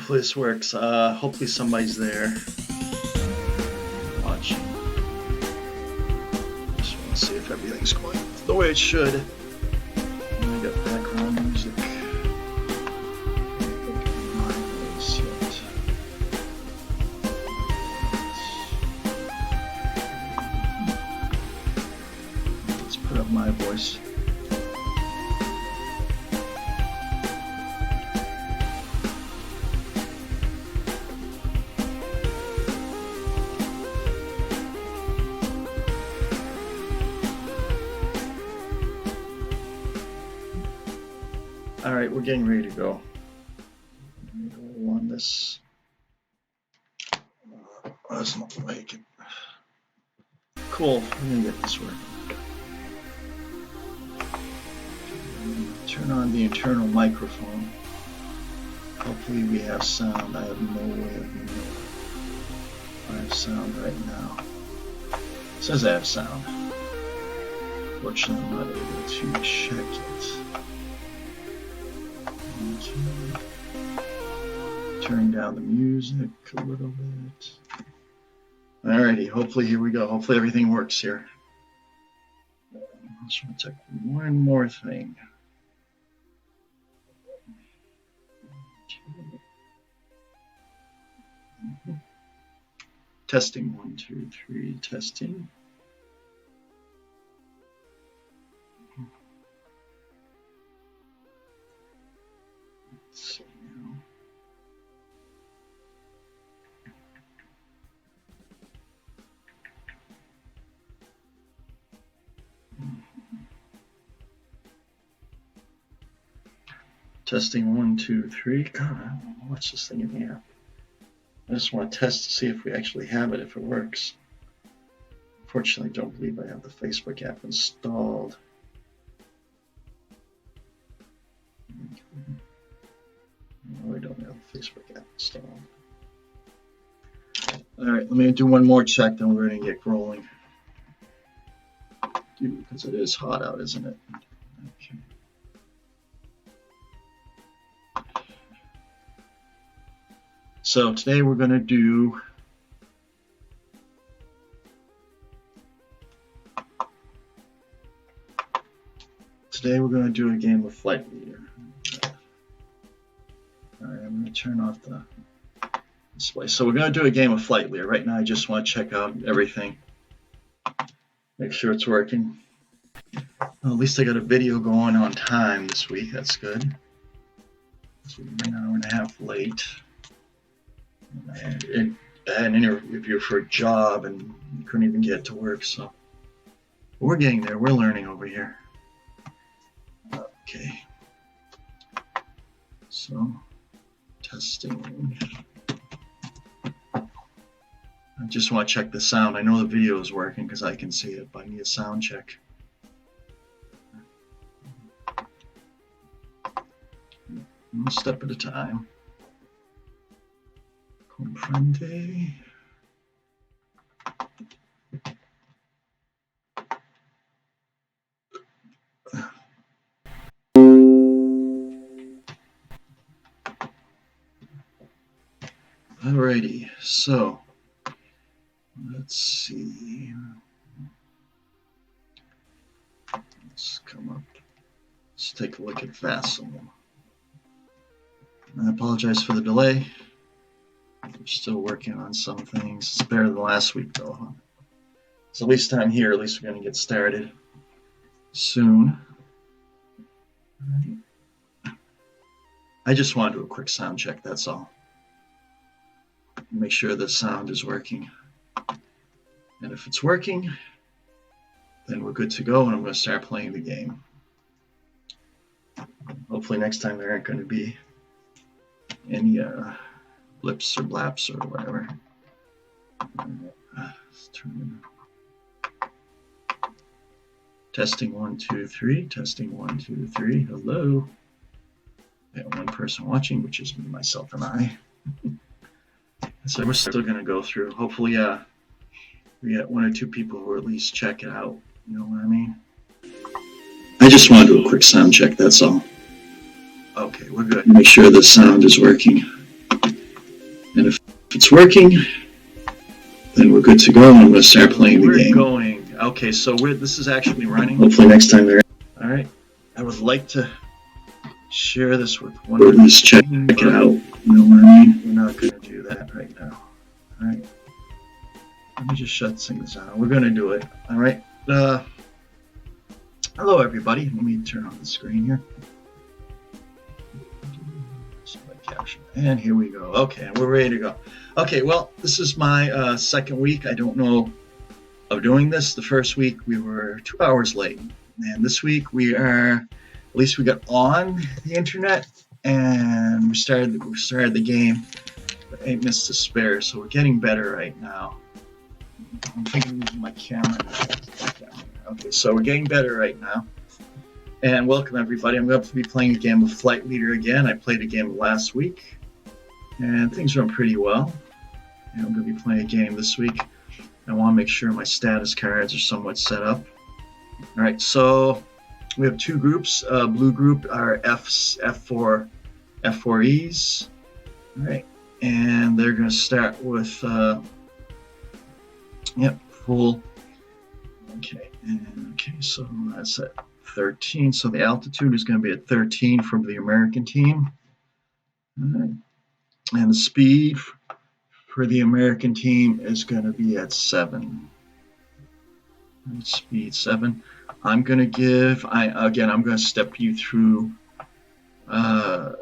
hopefully this works. Hopefully somebody's there watching. Just want to see if everything's going the way it should. I got background music. Let's put up my voice. All right, we're getting ready to go. Go on this. That's not like it. Cool. We're gonna get this working. Turn on the internal microphone. Hopefully we have sound. I have no way of knowing if I have sound right now. It says I have sound. Fortunately, I'm not able to check it. Turn down the music a little bit. Alrighty, hopefully here we go. Hopefully everything works here. I just want to check one more thing. Testing 1, 2, 3, testing. Let's see now. Testing 1, 2, 3. God, what's this thing in here? I just want to test to see if we actually have it, if it works. Unfortunately, I don't believe I have the Facebook app installed. No, I don't have the Facebook app installed. All right, let me do one more check, then we're going to get rolling. Because it is hot out, isn't it? Okay. So today we're going to do a game of Flight Leader. All right, I'm going to turn off the display. So we're going to do a game of Flight Leader. Right now I just want to check out everything. Make sure it's working. Well, at least I got a video going on time this week. That's good. So we're an hour and a half late. I had an interview for a job and couldn't even get to work, so we're getting there. We're learning over here. Okay. So, testing. I just want to check the sound. I know the video is working because I can see it, but I need a sound check. One step at a time. Comprende. Alrighty, so let's see. Let's come up. Let's take a look at Vaseline. I apologize for the delay. We're still working on some things. It's better than last week, though. Huh? So at least I'm here. At least we're going to get started soon. I just want to do a quick sound check. That's all. Make sure the sound is working. And if it's working, then we're good to go, and I'm going to start playing the game. Hopefully next time there aren't going to be any blips or blaps or whatever. Let's turn it. Testing 1, 2, 3. Testing 1, 2, 3. Hello. We have one person watching, which is me, myself, and I. So we're still going to go through. Hopefully, we get 1 or 2 people who at least check it out. You know what I mean? I just want to do a quick sound check. That's all. Okay, we're good. Make sure the sound is working. it's working, then we're good to go. I'm going to start playing the game. We're going. Okay, so this is actually running. Hopefully next time they're... All right. I would like to share this with one of you. Check it out. You know what I mean? We're not going to do that right now. All right. Let me just shut things down. We're going to do it. All right. Hello, everybody. Let me turn on the screen here. And here we go. Okay, we're ready to go. Okay, well, this is my second week. I don't know of doing this. The first week we were 2 hours late. And this week we are, at least we got on the internet and we started the game. 8 minutes to spare, so we're getting better right now. I'm thinking of using my camera. Okay, so we're getting better right now. And welcome everybody. I'm going to be playing a game of Flight Leader again. I played a game last week, and things went pretty well. And I'm going to be playing a game this week. I want to make sure my status cards are somewhat set up. All right, so we have two groups. Blue group are F4Es. All right, and they're going to start with full. Okay, so that's at 13. So the altitude is going to be at 13 for the American team. All right. And the speed for the American team is going to be at 7. Speed 7. I'm going to give, I'm going to step you through, I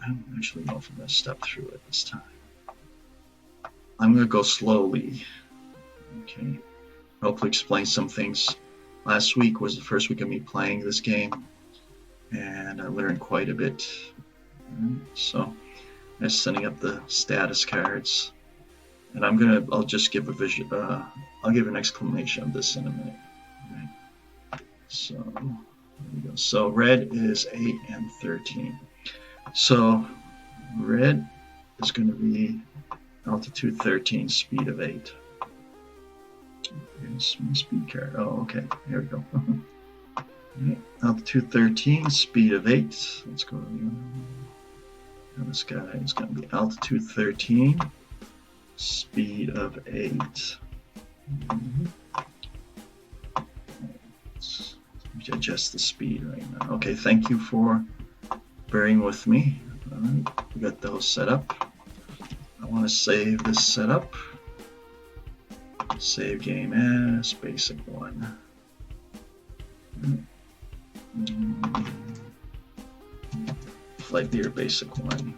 don't actually know if I'm going to step through it this time. I'm going to go slowly. Okay. Hopefully explain some things. Last week was the first week of me playing this game, and I learned quite a bit. So I'm setting up the status cards, and I'll just give a vision. I'll give an explanation of this in a minute. Okay. So there we go. So red is 8 and 13. So red is going to be altitude 13, speed of 8. Speed card. Oh, okay. Here we go. Okay. Altitude 13, speed of 8. Let's go to the other one. Now this guy is going to be altitude 13, speed of 8. Let's adjust the speed right now. Okay, thank you for bearing with me. All right, we got those set up. I want to save this setup. Save game as basic 1. Flight Leader basic 1.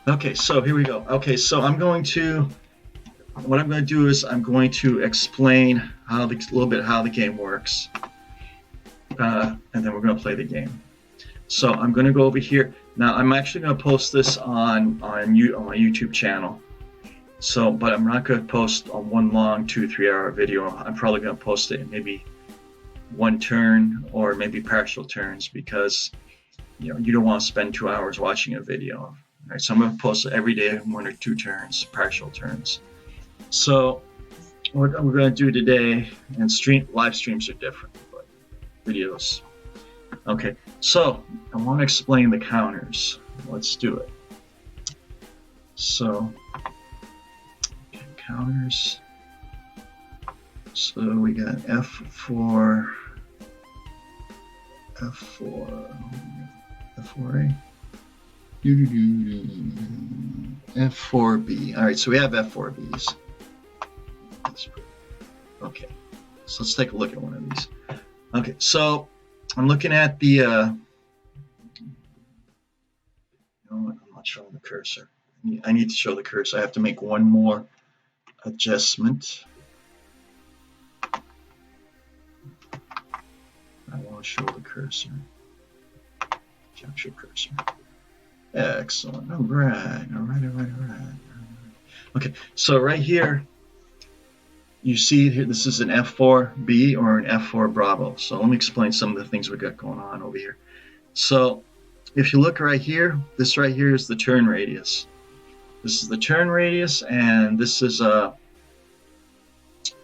Okay, so here we go. Okay, so what I'm going to do is I'm going to explain a little bit how the game works, and then we're going to play the game. So I'm going to go over here. Now I'm actually going to post this on my YouTube channel. So, but I'm not going to post on one long 2-3 hour video. I'm probably going to post it in maybe one turn or maybe partial turns, because you don't want to spend 2 hours watching a video. All right, so I'm going to post it every day, 1 or 2 turns, partial turns. So what we're going to do today, and live streams are different, but videos. Okay, so I want to explain the counters. Let's do it. So, okay, counters. So we got F4, F4A, F4B. All right, so we have F4Bs. Okay, so let's take a look at one of these. Okay, so I'm looking at the, I'm not showing the cursor. I need to show the cursor. I have to make one more adjustment. I want to show the cursor. Capture cursor. Excellent. All right. Okay, so right here, you see here, this is an F4B or an F4 Bravo. So let me explain some of the things we got going on over here. So if you look right here, this right here is the turn radius. This is the turn radius, and this is a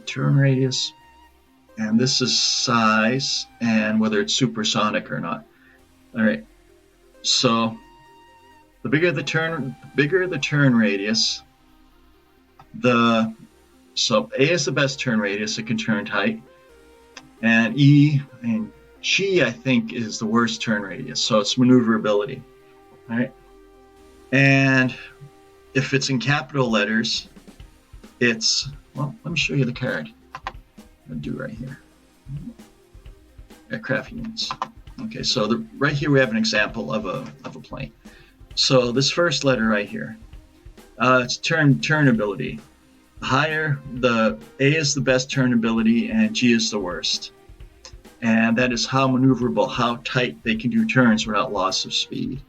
turn radius, and this is size, and whether it's supersonic or not. All right. So the bigger the turn radius, so A is the best turn radius, it can turn tight, and E and G I think is the worst turn radius, so it's maneuverability, right? And if it's in capital letters, it's, well, let me show you the card. I'll do right here. Aircraft units. Okay, so right here we have an example of a plane. So this first letter right here, it's turn ability. Higher, the A is the best turn ability and G is the worst. And that is how maneuverable, how tight they can do turns without loss of speed.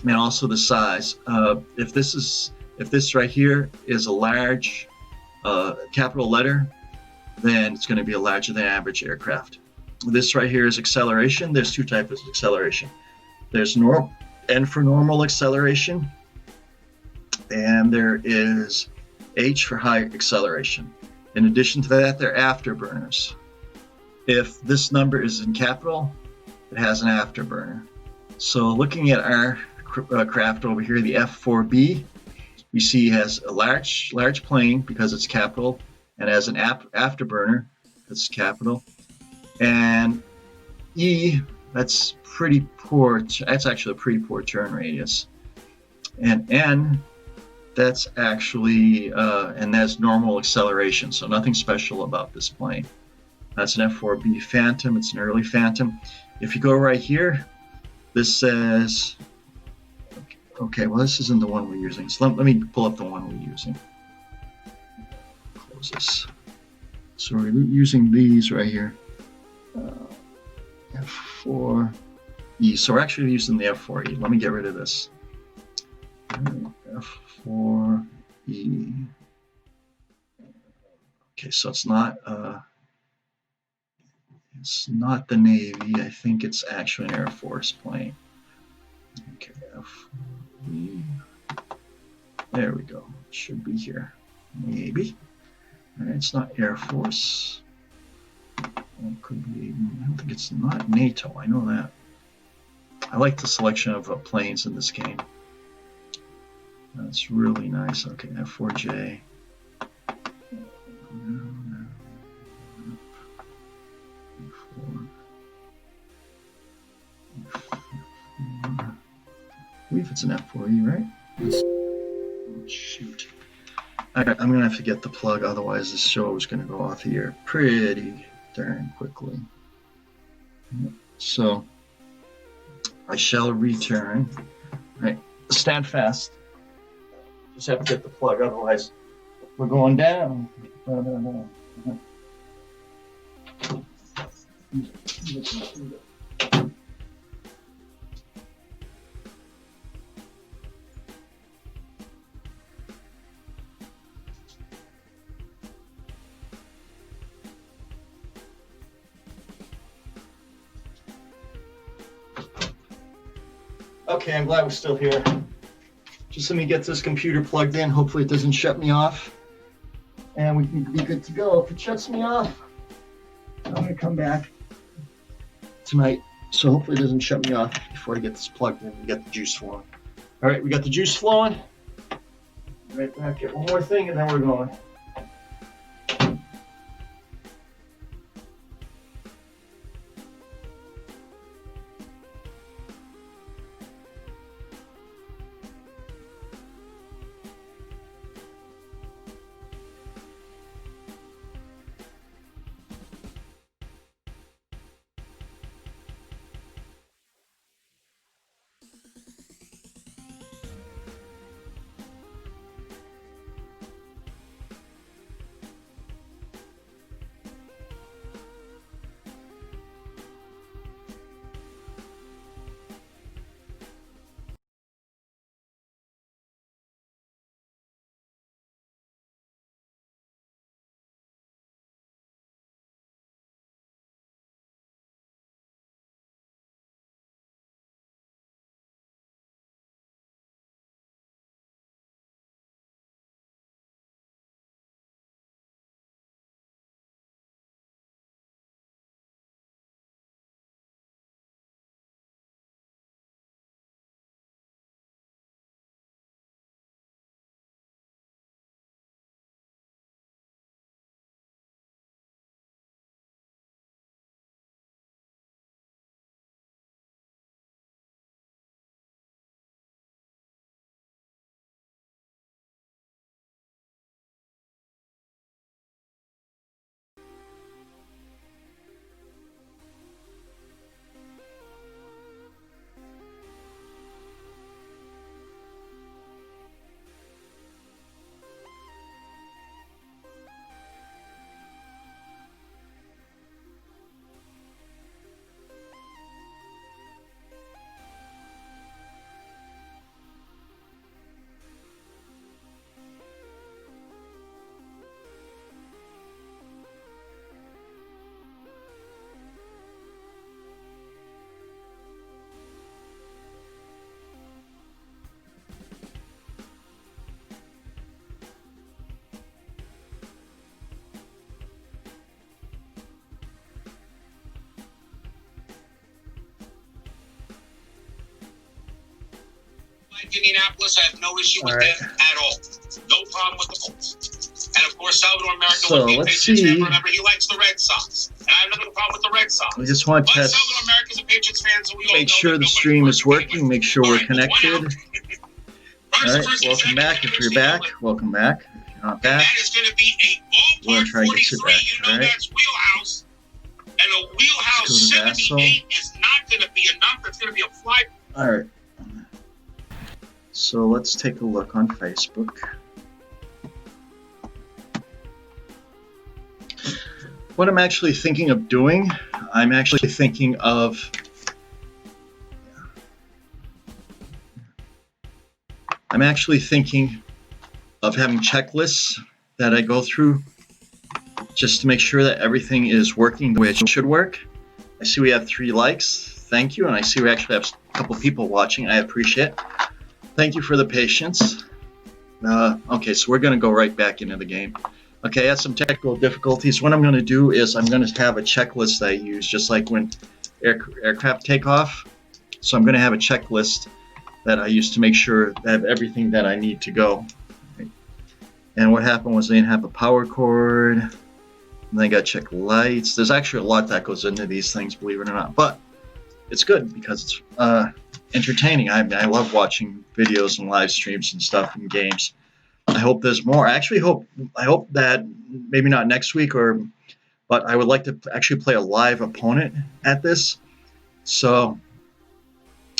And also the size. If this right here is a large capital letter, then it's going to be a larger than average aircraft. This right here is acceleration. There's two types of acceleration. There's N for normal acceleration, and there is H for high acceleration. In addition to that, there are afterburners. If this number is in capital, it has an afterburner. So looking at our craft over here, the F4B, we see has a large plane because it's capital, and has an afterburner that's capital. And E, that's pretty poor. That's actually a pretty poor turn radius. And N, that's actually and that's normal acceleration. So nothing special about this plane. That's an F4B Phantom. It's an early Phantom. If you go right here, this says, okay, well, this isn't the one we're using. So let me pull up the one we're using. Close this. So we're using these right here. F4E. So we're actually using the F4E. Let me get rid of this. F4E. Okay, so it's not the Navy. I think it's actually an Air Force plane. Okay, F4E. There we go. It should be here. Maybe. It's not Air Force. It could be. I don't think it's not NATO. I know that. I like the selection of planes in this game. That's really nice. Okay, F4J. I believe it's an F4E, right? Oh, shoot. I'm going to have to get the plug, otherwise this show is going to go off here pretty darn quickly. So I shall return. Right, stand fast. Just have to get the plug, otherwise we're going down. No. Okay, I'm glad we're still here. Just let me get this computer plugged in. Hopefully it doesn't shut me off. And we can be good to go. If it shuts me off, I'm going to come back tonight. So hopefully it doesn't shut me off before I get this plugged in and get the juice flowing. All right, we got the juice flowing. Right back, get one more thing, and then we're going. Indianapolis, I have no issue with right. them at all. No problem with the Colts. And of course, Salvador America So would be a let's Patriots fan. see. Remember, he likes the Red Sox. And I have no problem with the Red Sox. We just want to But test, Salvador America's a Patriots fan, so we all make know sure that the nobody's stream is working, make sure we're All right, well, connected. All right, welcome back. If you're back, welcome back. If you're not back, that is going to be a we're gonna ballpark try to get you 43. back. You know All right. that's wheelhouse. And a wheelhouse Let's go to 78 is not going to be enough. It's going to be a fly. All right. So let's take a look on Facebook. What I'm actually thinking of doing, I'm actually thinking of having checklists that I go through just to make sure that everything is working the way it should work. I see we have 3 likes. Thank you. And I see we actually have a couple people watching. I appreciate it. Thank you for the patience. Okay, so we're going to go right back into the game. Okay, I had some technical difficulties. What I'm going to do is I'm going to have a checklist that I use, just like when aircraft take off. So I'm going to have a checklist that I use to make sure that I have everything that I need to go. Right. And what happened was I didn't have a power cord. And then I got to check lights. There's actually a lot that goes into these things, believe it or not. But it's good because it's entertaining. I love watching videos and live streams and stuff and games. I hope there's more. I hope that maybe not next week but I would like to actually play a live opponent at this. So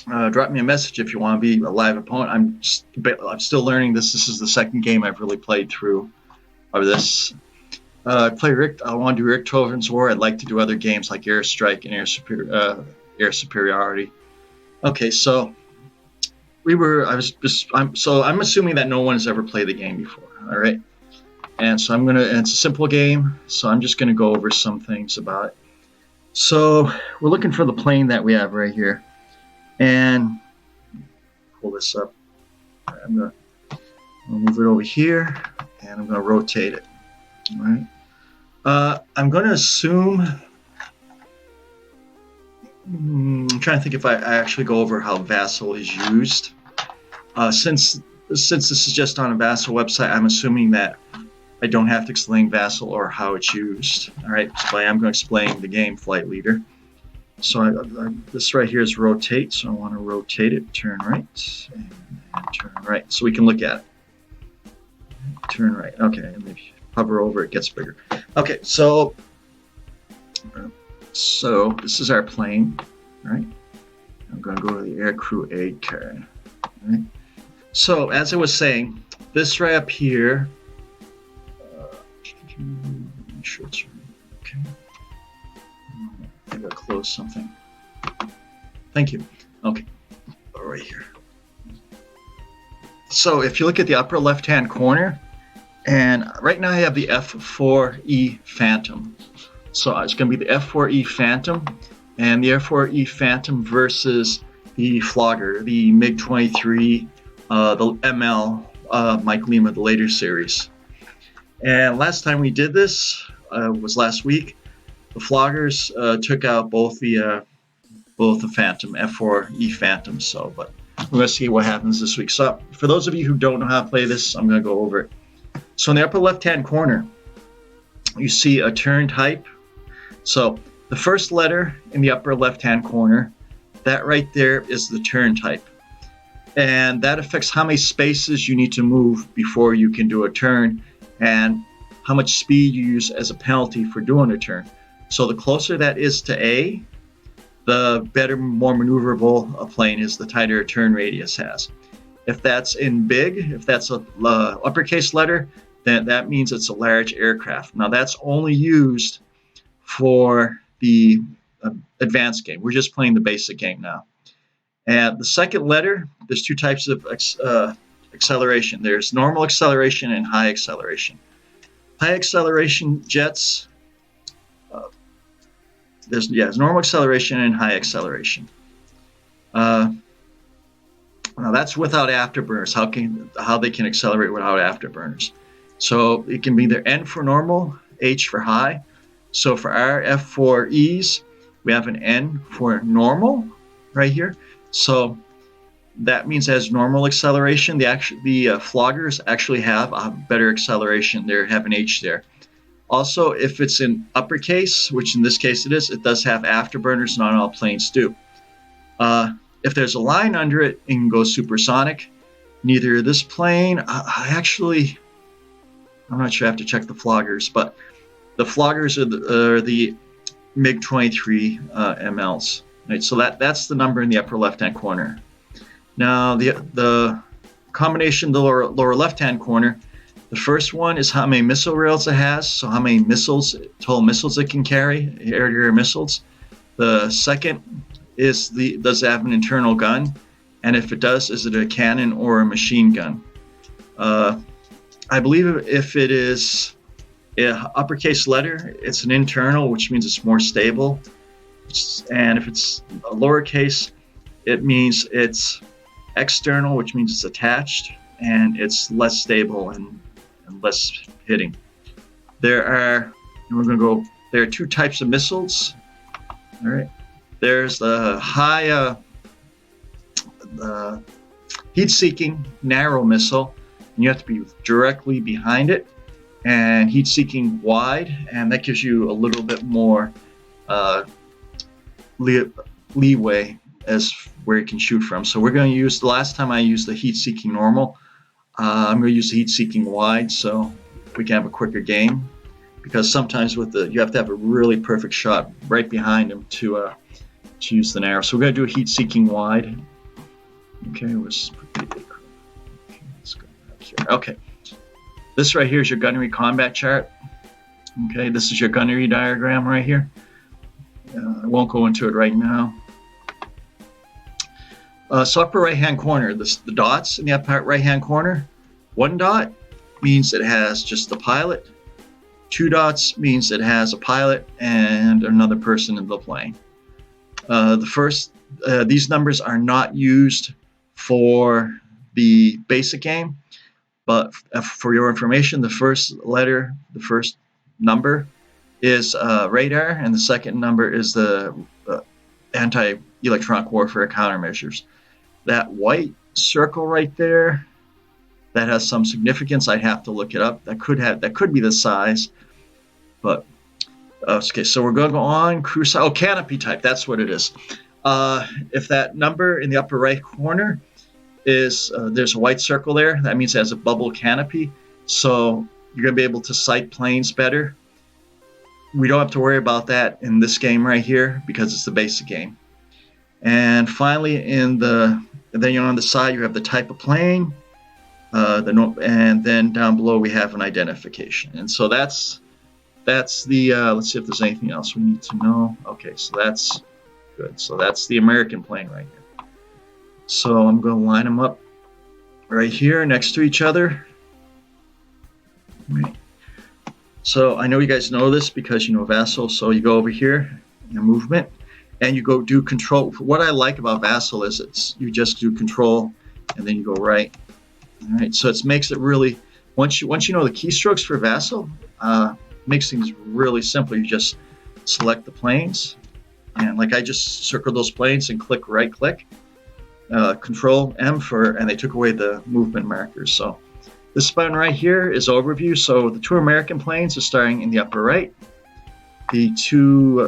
drop me a message if you want to be a live opponent. I'm still learning this. This is the second game I've really played through of this. I want to do Rick Toven's War. I'd like to do other games like Airstrike and Air Superiority. Okay, so I'm assuming that no one has ever played the game before. All right, and so it's a simple game, so I'm just gonna go over some things about it. So we're looking for the plane that we have right here, and pull this up. I'm gonna move it over here, and I'm gonna rotate it. All right. I'm gonna assume. I'm trying to think if I actually go over how Vassal is used. Since this is just on a Vassal website, I'm assuming that I don't have to explain Vassal or how it's used. All right, so I am going to explain the game Flight Leader. So this right here is rotate, so I want to rotate it, turn right, and turn right, so we can look at it. Turn right, okay, and if you hover over, it gets bigger. Okay, so this is our plane, right? I'm going to go to the aircrew aid card, right? So as I was saying, this right up here, make sure it's right. Okay. I gotta close something. Thank you. Okay, right here. So if you look at the upper left-hand corner, and right now I have the F4E Phantom. So it's going to be the F4E Phantom and the F4E Phantom versus the Flogger, the MiG-23, the ML, Mike Lima, the later series. And last time we did this was last week. The Floggers took out both the Phantom, F4E Phantom. So, but we're going to see what happens this week. So for those of you who don't know how to play this, I'm going to go over it. So in the upper left-hand corner, you see a turn type. So the first letter in the upper left-hand corner, that right there is the turn type. And that affects how many spaces you need to move before you can do a turn and how much speed you use as a penalty for doing a turn. So the closer that is to A, the better, more maneuverable a plane is, the tighter a turn radius has. If that's in big, if that's a uppercase letter, then that means it's a large aircraft. Now that's only used for the advanced game. We're just playing the basic game now. And the second letter, there's 2 types of acceleration. There's normal acceleration and high acceleration. High acceleration jets, there's normal acceleration and high acceleration. Now that's without afterburners. How they can accelerate without afterburners. So it can be either N for normal, H for high. So for our F4Es, we have an N for normal right here. So that means it has normal acceleration. The floggers actually have a better acceleration. They have an H there. Also, if it's in uppercase, which in this case it is, it does have afterburners. Not all planes do. If there's a line under it, it can go supersonic. Neither this plane, I'm not sure. I have to check the floggers, but the floggers are the MiG-23 MLs. Right, so that's the number in the upper left-hand corner. Now the combination, the lower left-hand corner, the first one is how many missile rails it has, so how many total missiles it can carry, air-to-air missiles. The second is does it have an internal gun, and if it does, is it a cannon or a machine gun? I believe if it is an uppercase letter, it's an internal, which means it's more stable. And if it's a lowercase, it means it's external, which means it's attached, and it's less stable and less hitting. There are two types of missiles. All right. There's the high heat-seeking narrow missile, and you have to be directly behind it, and heat-seeking wide, and that gives you a little bit more leeway as where you can shoot from. So we're going to use, the last time I used the heat-seeking normal, I'm going to use the heat-seeking wide so we can have a quicker game, because sometimes you have to have a really perfect shot right behind him to use the narrow. So we're going to do a heat-seeking wide. Okay, let's go back here. Okay, this right here is your gunnery combat chart. Okay, this is your gunnery diagram right here. I won't go into it right now. So upper right-hand corner, the dots in the upper right-hand corner. 1 dot means it has just the pilot. 2 dots means it has a pilot and another person in the plane. These numbers are not used for the basic game, but for your information, the first number is radar, and the second number is the anti-electronic warfare countermeasures. That white circle right there, that has some significance. I'd have to look it up. That could be the size, but okay. So we're going to go on crew size. Oh, canopy type. That's what it is. If that number in the upper right corner is there's a white circle there, that means it has a bubble canopy. So you're going to be able to sight planes better. We don't have to worry about that in this game right here because it's the basic game. And finally, then on the side you have the type of plane, and then down below we have an identification. And so that's the. Let's see if there's anything else we need to know. Okay, so that's good. So that's the American plane right here. So I'm going to line them up right here next to each other. Right. So I know you guys know this because you know Vassal. So you go over here in movement, and you go do control. What I like about Vassal is you just do control, and then you go right. All right. So it makes it really once you know the keystrokes for Vassal, makes things really simple. You just select the planes, and like I just circled those planes and right click, Control M and they took away the movement markers. So this button right here is overview. So the 2 American planes are starting in the upper right. The two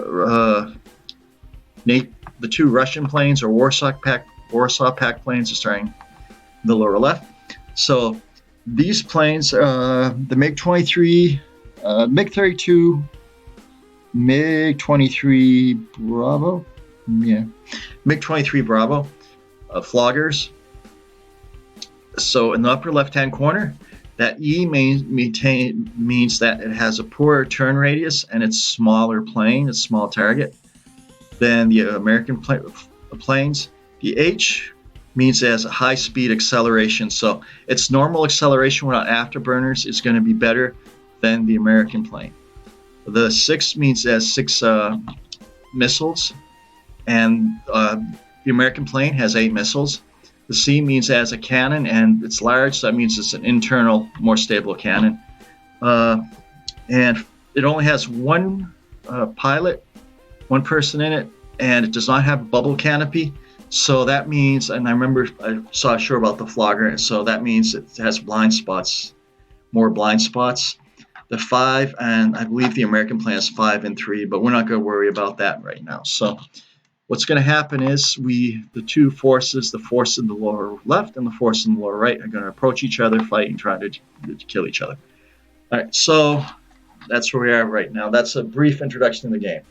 Russian planes or Warsaw Pact planes are starting in the lower left. So these planes, the MiG-23, MiG-32, MiG-23 Bravo, MiG-23 Bravo, floggers. So in the upper left-hand corner, that E means that it has a poorer turn radius and it's smaller plane, it's small target than the American planes. The H means it has a high speed acceleration. So its normal acceleration without afterburners is going to be better than the American plane. The 6 means it has 6 missiles, and the American plane has 8 missiles. The C means it has a cannon, and it's large, so that means it's an internal, more stable cannon. And it only has 1 pilot, 1 person in it, and it does not have a bubble canopy. So that means, and I remember I saw a show about the flogger, so that means it has blind spots, more blind spots. The 5, and I believe the American plan is 5 and 3, but we're not going to worry about that right now. So what's going to happen is the two forces, the force in the lower left and the force in the lower right, are going to approach each other, fight, and try to kill each other. All right, so that's where we are right now. That's a brief introduction to the game.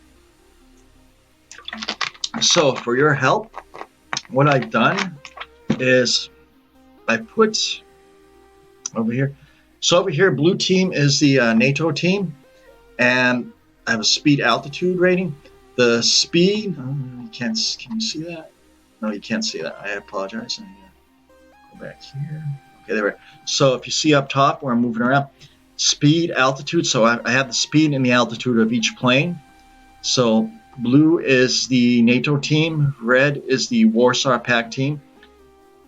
So for your help, what I've done is I put over here. So over here, blue team is the NATO team, and I have a speed altitude rating. The speed, can you see that? No, you can't see that. I apologize. Go back here. Okay, there we go. So if you see up top where I'm moving around, speed, altitude. So I have the speed and the altitude of each plane. So blue is the NATO team. Red is the Warsaw Pact team.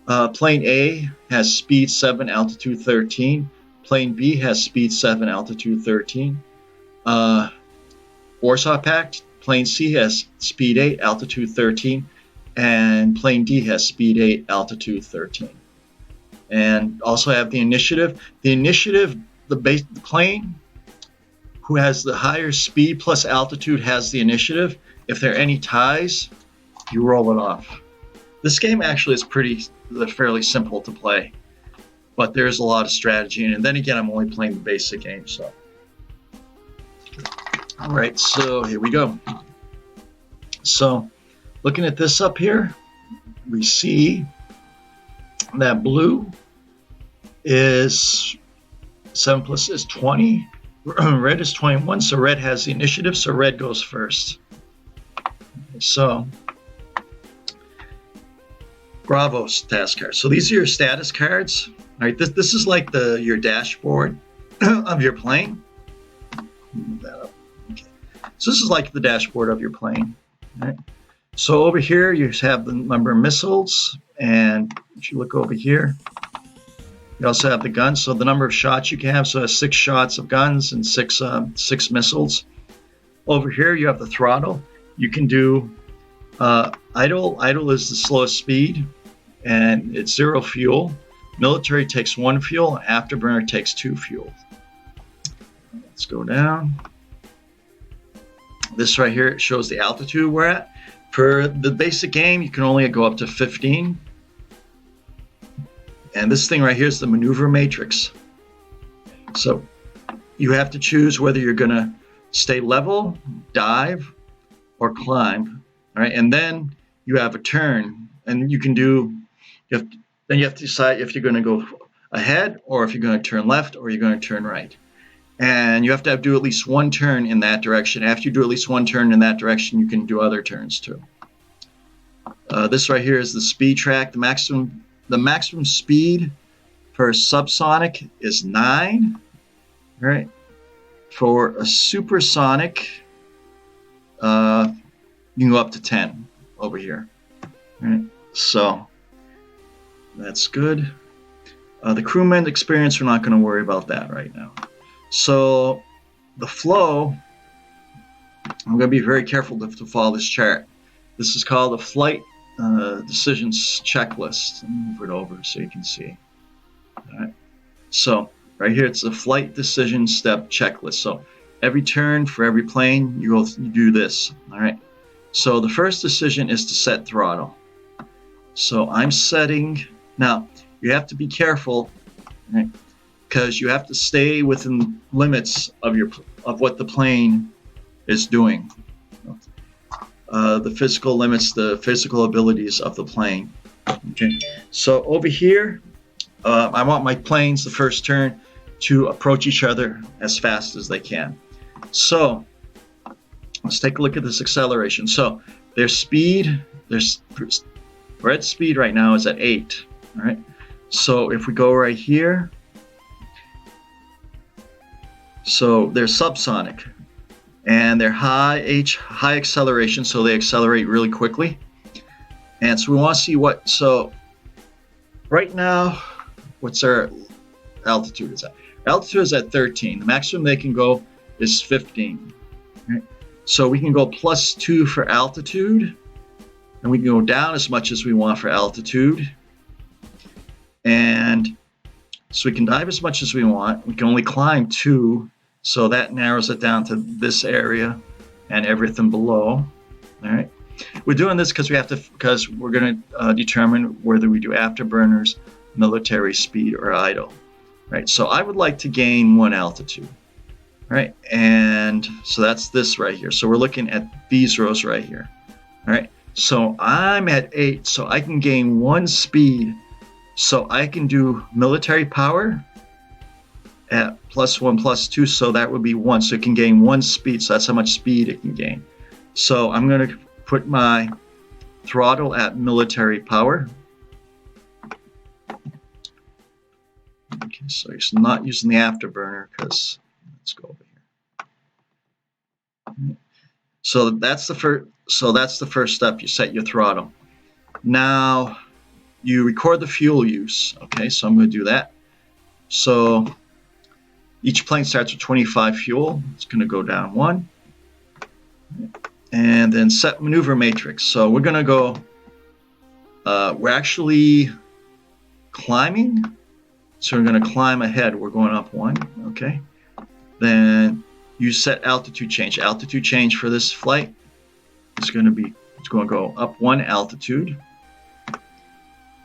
Plane A has speed 7, altitude 13. Plane B has speed 7, altitude 13. Warsaw Pact, plane C has speed 8, altitude 13. And plane D has speed 8, altitude 13. And also have the initiative. The initiative, the plane who has the higher speed plus altitude has the initiative. If there are any ties, you roll it off. This game actually is fairly simple to play, but there's a lot of strategy in it. And then again, I'm only playing the basic game, so. All right, so here we go. So looking at this up here, we see that blue is 7 plus is 20. Red is 21, so red has the initiative, so red goes first. So Bravo task cards. So these are your status cards. All right, this is like your dashboard of your plane. Move that up. Okay. So this is like the dashboard of your plane. All right. So over here you have the number of missiles, and if you look over here, you also have the guns. So the number of shots you can have. So 6 shots of guns and 6 missiles. Over here you have the throttle. You can do idle. Idle is the slowest speed, and it's 0 fuel. Military takes 1 fuel. Afterburner takes 2 fuel. Let's go down. This right here, it shows the altitude we're at. For the basic game, you can only go up to 15. And this thing right here is the maneuver matrix. So you have to choose whether you're going to stay level, dive, or climb. All right, and then you have a turn, and you can do. Then you have to decide if you're going to go ahead, or if you're going to turn left, or you're going to turn right. And you have to do at least 1 turn in that direction. After you do at least 1 turn in that direction, you can do other turns too. This right here is the speed track. The maximum speed for subsonic is 9. All right. For a supersonic, you can go up to 10 over here. All right. So that's good. The crewman experience, we're not going to worry about that right now. So the flow, I'm going to be very careful to follow this chart. This is called a flight decisions checklist. Let me move it over so you can see. All right. So right here, it's a flight decision step checklist. So every turn for every plane, you do this. All right. So the first decision is to set throttle. So I'm setting. Now you have to be careful, right? Because you have to stay within limits of what the plane is doing. The physical limits, the physical abilities of the plane. Okay. So over here, I want my planes the first turn to approach each other as fast as they can. So let's take a look at this acceleration. So their speed, red speed right now is at 8. All right. So if we go right here, so they're subsonic, and they're high acceleration, so they accelerate really quickly. And so we want to see what. So right now, what's our altitude is at? Altitude is at 13. The maximum they can go is 15. Right? So we can go +2 for altitude, And we can go down as much as we want for altitude. And so we can dive as much as we want. We can only climb 2, so that narrows it down to this area and everything below. All right. We're doing this because we're going to determine whether we do afterburners, military speed, or idle. Right. So I would like to gain 1 altitude. Right. And so that's this right here. So we're looking at these rows right here. All right. So I'm at 8, so I can gain 1 speed. So I can do military power at +1, +2, so that would be 1. So it can gain 1 speed, so that's how much speed it can gain. So I'm going to put my throttle at military power. Okay, so it's not using the afterburner because let's go over here. So that's the first step. You set your throttle. Now you record the fuel use. Okay, so I'm going to do that. So each plane starts with 25 fuel. It's going to go down 1. And then set maneuver matrix. So we're going to go, we're actually climbing. So we're going to climb ahead. We're going up 1. Okay. Then you set altitude change. Altitude change for this flight is going to go up 1 altitude.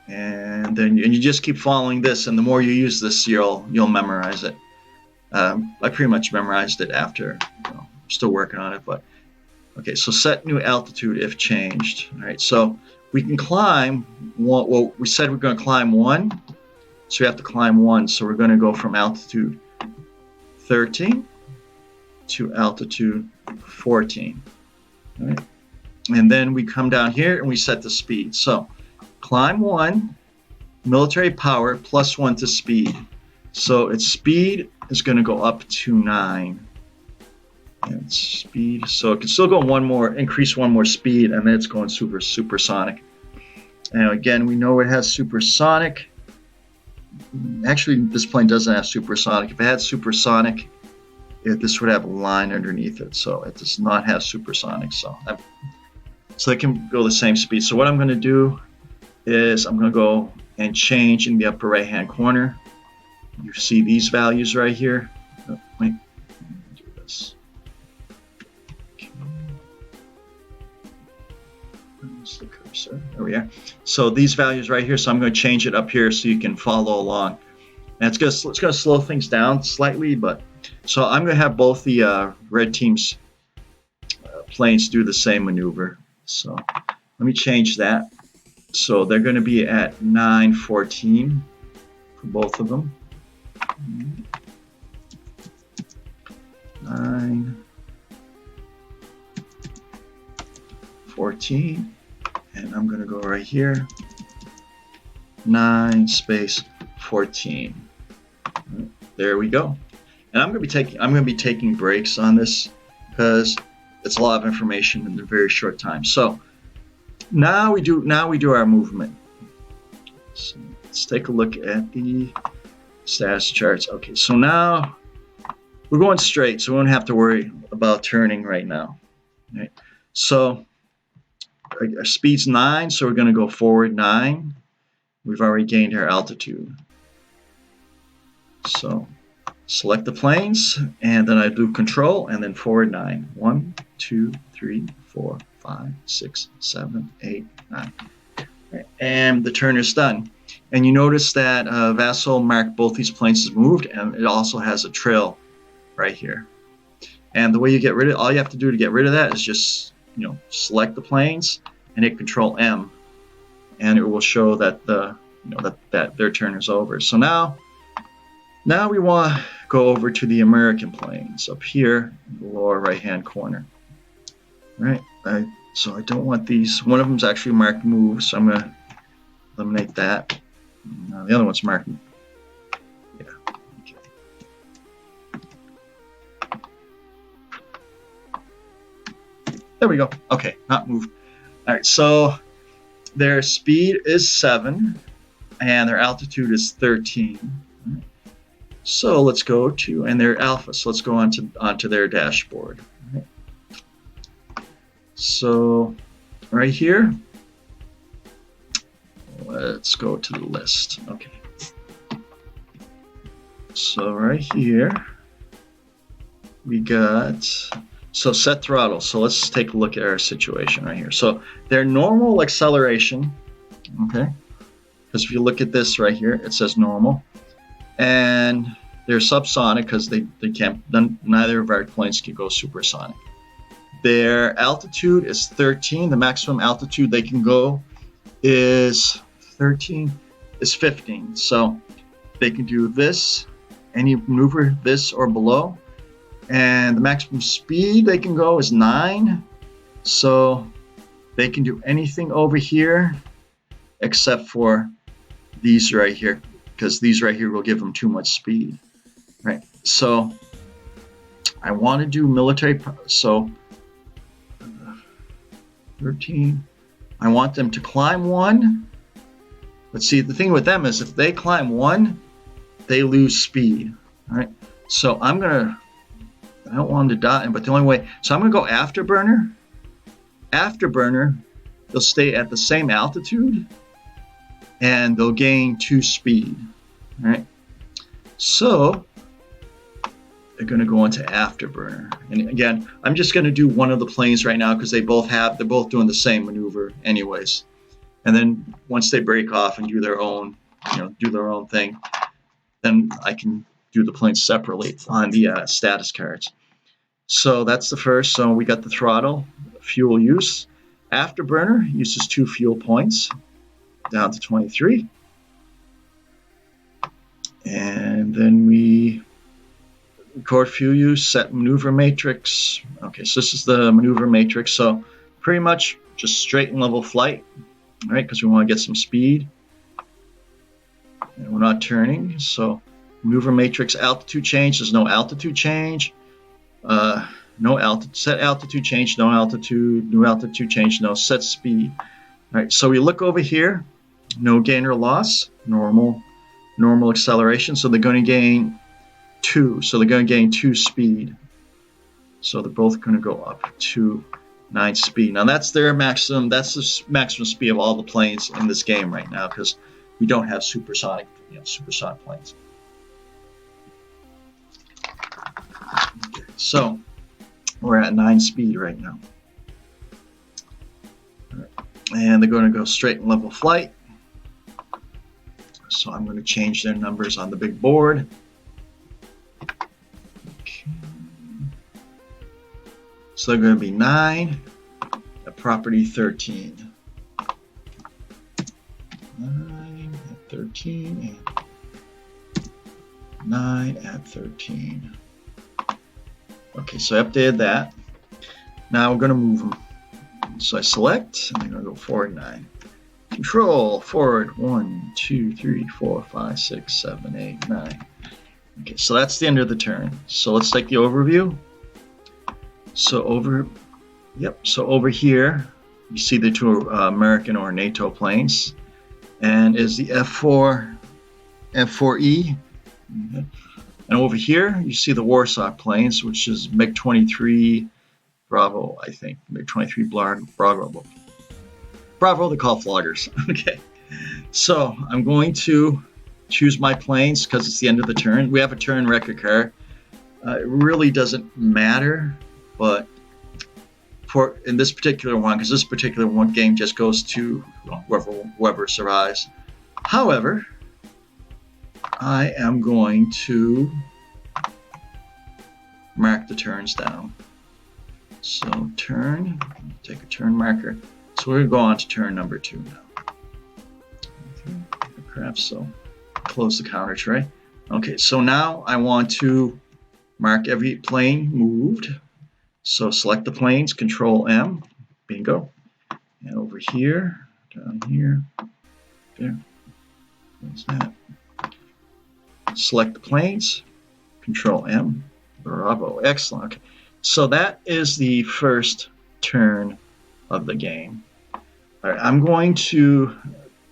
And then you just keep following this, and the more you use this, you'll memorize it. I pretty much memorized it after. I'm still working on it, but okay. So set new altitude if changed. All right. So we can climb 1. Well, we said we're going to climb 1, so we have to climb 1. So we're going to go from altitude 13 to altitude 14. All right. And then we come down here and we set the speed. So climb 1, military power +1 to speed. So its speed is going to go up to 9. And speed, so it can still go increase 1 more speed, and then it's going supersonic. And again, we know it has supersonic. Actually, this plane doesn't have supersonic. If it had supersonic, this would have a line underneath it. So it does not have supersonic. So it can go the same speed. So what I'm going to do is I'm going to go and change in the upper right hand corner. You see these values right here. Oh, wait, do this. Okay. Where's the cursor? There we are. So these values right here. So I'm going to change it up here so you can follow along. And it's going to slow things down slightly, but so I'm going to have both the red team's planes do the same maneuver. So let me change that. So they're going to be at 9:14 for both of them. 9:14, and I'm going to go right here. 9:14. There we go. And I'm going to be taking breaks on this because it's a lot of information in a very short time. So now we do our movement. So let's take a look at the status charts. Okay, so now we're going straight, so we don't have to worry about turning right now. Right? So our speed's 9, so we're going to go forward 9. We've already gained our altitude. So select the planes, and then I do control, and then forward 9. 1, 2, 3, 4, 5, 6, 7, 8, 9. Right. And the turn is done. And you notice that Vassal marked both these planes as moved, and it also has a trail right here. And the way you get rid of all you have to do to get rid of that is just select the planes and hit Control M, and it will show that that their turn is over. So now we want to go over to the American planes up here in the lower right hand corner. All right. So I don't want these. One of them is actually marked move, so I'm going to eliminate that. The other one's marked. Yeah. Okay. There we go. Okay, not move. All right. So their speed is 7, and their altitude is 13. Right. So let's go to their alpha. So let's go onto their dashboard. Right. So right here, let's go to the list. Okay. So right here, we got, so set throttle. So let's take a look at our situation right here. So their normal acceleration, okay, because if you look at this right here, it says normal. And they're subsonic because they can't, neither of our planes can go supersonic. Their altitude is 13. The maximum altitude they can go is 13, is 15. So they can do this, any maneuver this or below. And the maximum speed they can go is 9. So they can do anything over here except for these right here, because these right here will give them too much speed. Right. So I want to do military. So 13. I want them to climb 1. But see, the thing with them is if they climb 1, they lose speed. All right. So I don't want them to die, but the only way, so I'm going to go afterburner. Afterburner, they'll stay at the same altitude and they'll gain 2 speed. All right. So they're going to go into afterburner. And again, I'm just going to do one of the planes right now because they're both doing the same maneuver anyways. And then once they break off and do their own thing, then I can do the planes separately on the status cards. So that's the first. So we got the throttle, fuel use. Afterburner uses 2 fuel points, down to 23. And then we record fuel use, set maneuver matrix. Okay, so this is the maneuver matrix. So pretty much just straight and level flight, all right, because we want to get some speed. And we're not turning. So maneuver matrix altitude change, there's no altitude change. No altitude, set altitude change, no altitude, new altitude change, no set speed. All right, so we look over here, no gain or loss, normal acceleration. So they're going to gain 2. So they're going to gain 2 speed. So they're both going to go up to 9 speed. Now that's their maximum. That's the maximum speed of all the planes in this game right now because we don't have supersonic planes. Okay, so we're at 9 speed right now. Right. And they're going to go straight and level flight. So I'm going to change their numbers on the big board. Okay. So they're going to be 9 at property 13. 9 at 13 and 9 at 13. Okay, so I updated that. Now we're going to move them. So I select, and I'm going to go forward 9. Control, forward, 1, 2, 3, 4, 5, 6, 7, 8, 9. Okay, so that's the end of the turn. So let's take the overview. So over here, you see the 2 American or NATO planes. And is the F4E. Okay. And over here, you see the Warsaw planes, which is MiG-23 Bravo, I think. MiG-23 Bravo. Bravo, they call floggers. Okay. So I'm going to choose my planes because it's the end of the turn. We have a turn record card. It really doesn't matter, but in this particular one, because this particular one game just goes to whoever survives. However, I am going to mark the turns down. So turn, take a turn marker. So we're going to go on to turn number 2 now. Okay, crap, so close the counter tray. Okay, so now I want to mark every plane moved. So select the planes, Control M, bingo. And over here, down here, there, there's that. Select the planes, Control M, bravo, excellent. Okay. So that is the first turn of the game. All right, I'm going to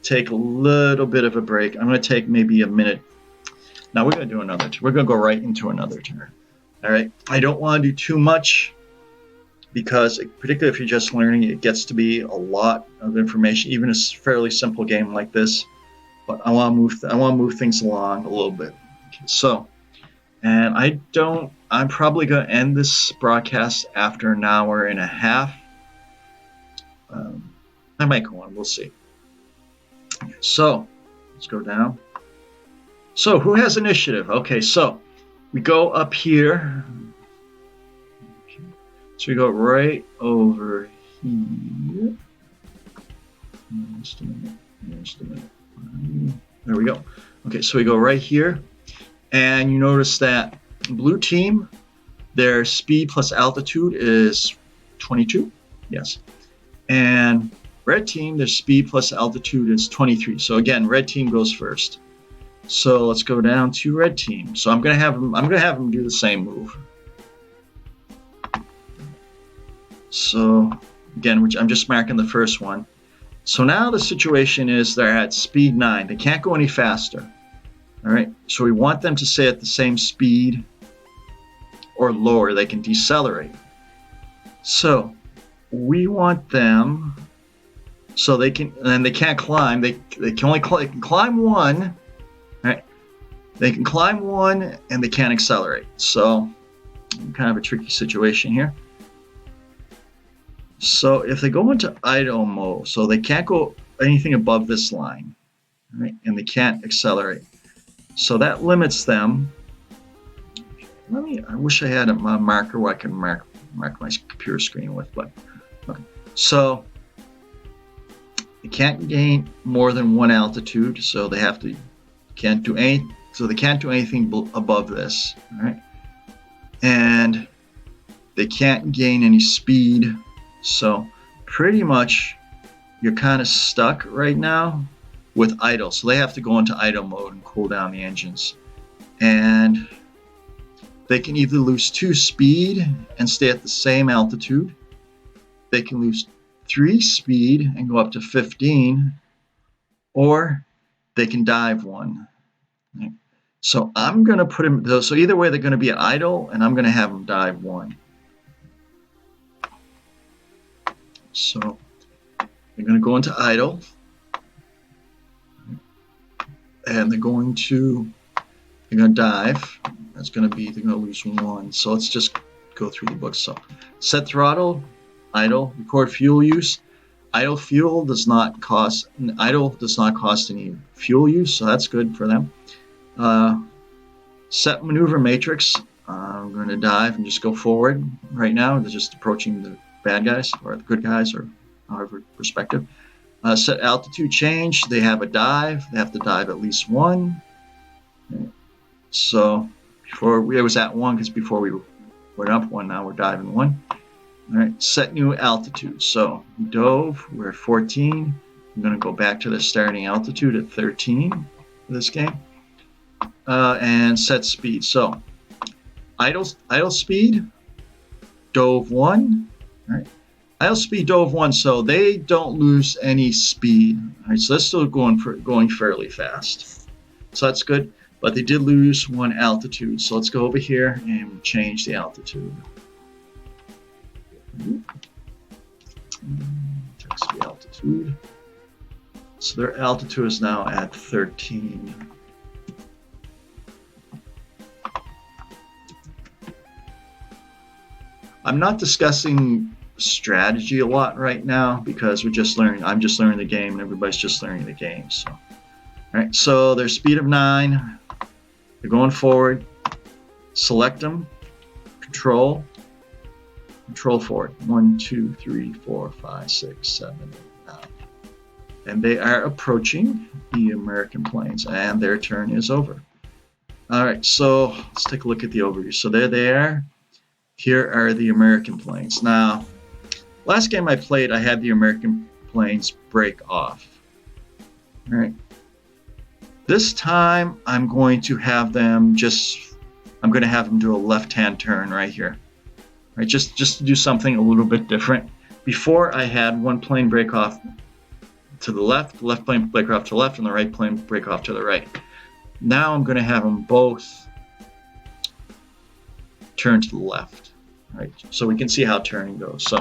take a little bit of a break. I'm going to take maybe a minute. Now we're going to do another turn. We're going to go right into another turn. All right, I don't want to do too much because particularly if you're just learning, it gets to be a lot of information, even a fairly simple game like this. But I want to move things along a little bit. Okay, so, and I'm probably going to end this broadcast after an hour and a half. I might go on. We'll see. So, let's go down. So, who has initiative? Okay, so we go up here. Okay. So we go right over here. Just a minute. There we go. Okay, so we go right here. And you notice that blue team, their speed plus altitude is 22. Yes. And red team, their speed plus altitude is 23. So again, red team goes first. So let's go down to red team. So I'm gonna have them do the same move. So again, I'm just marking the first one. So now the situation is they're at speed 9. They can't go any faster. All right. So we want them to stay at the same speed or lower. They can decelerate. So we want them so they can, and they can't climb. They can only climb 1. Right? They can climb 1 and they can't accelerate. So kind of a tricky situation here. So if they go into idle mode, so they can't go anything above this line, right? And they can't accelerate. So that limits them. I wish I had a marker where I can mark my computer screen with, but okay. So they can't gain more than 1 altitude, so they can't do anything above this, all right? And they can't gain any speed. So pretty much you're kind of stuck right now with idle. So they have to go into idle mode and cool down the engines. And they can either lose 2 speed and stay at the same altitude. They can lose 3 speed and go up to 15. Or they can dive 1. Right? So I'm going to put them, so either way they're going to be at idle, and I'm going to have them dive 1. So they're going to go into idle, and they're going to dive. That's going to be, they're going to lose 1. So let's just go through the book. So set throttle, idle, record fuel use. Idle does not cost any fuel use, so that's good for them. Set maneuver matrix. I'm going to dive and just go forward right now. They're just approaching the bad guys or the good guys, or however perspective. Set altitude change. They have a dive. They have to dive at least 1. So before it was at 1 because before we went up 1. Now we're diving 1. All right. Set new altitude. So we dove. We're at 14. I'm going to go back to the starting altitude at 13 for this game. And set speed. So idle speed. Dove 1. All right. Idle speed dove 1, so they don't lose any speed. All right, so that's still going fairly fast. So that's good, but they did lose 1 altitude. So let's go over here and change the altitude. Text the altitude. So their altitude is now at 13. I'm not discussing strategy a lot right now because I'm just learning the game and everybody's just learning the game. So, all right, so their speed of 9, they're going forward. Select them, control forward. 1, 2, 3, 4, 5, 6, 7, 8, 9. And they are approaching the American planes, and their turn is over. All right, so let's take a look at the overview. So there they are. Here are the American planes. Now, last game I played, I had the American planes break off. All right. This time, I'm going to have them do a left-hand turn right here. Right, just to do something a little bit different. Before, I had one plane break off to the left plane break off to the left, and the right plane break off to the right. Now I'm going to have them both turn to the left. right? So we can see how turning goes.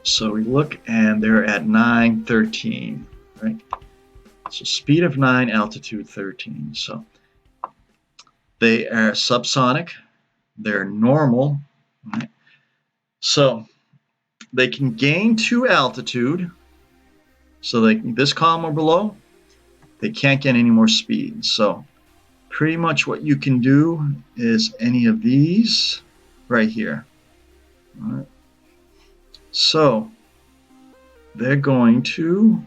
So we look, and they're at 913, right? So speed of 9, altitude 13. So they are subsonic. They're normal, right? So they can gain 2 altitude. So this column or below, they can't get any more speed. So pretty much what you can do is any of these right here. All right. So they're going to,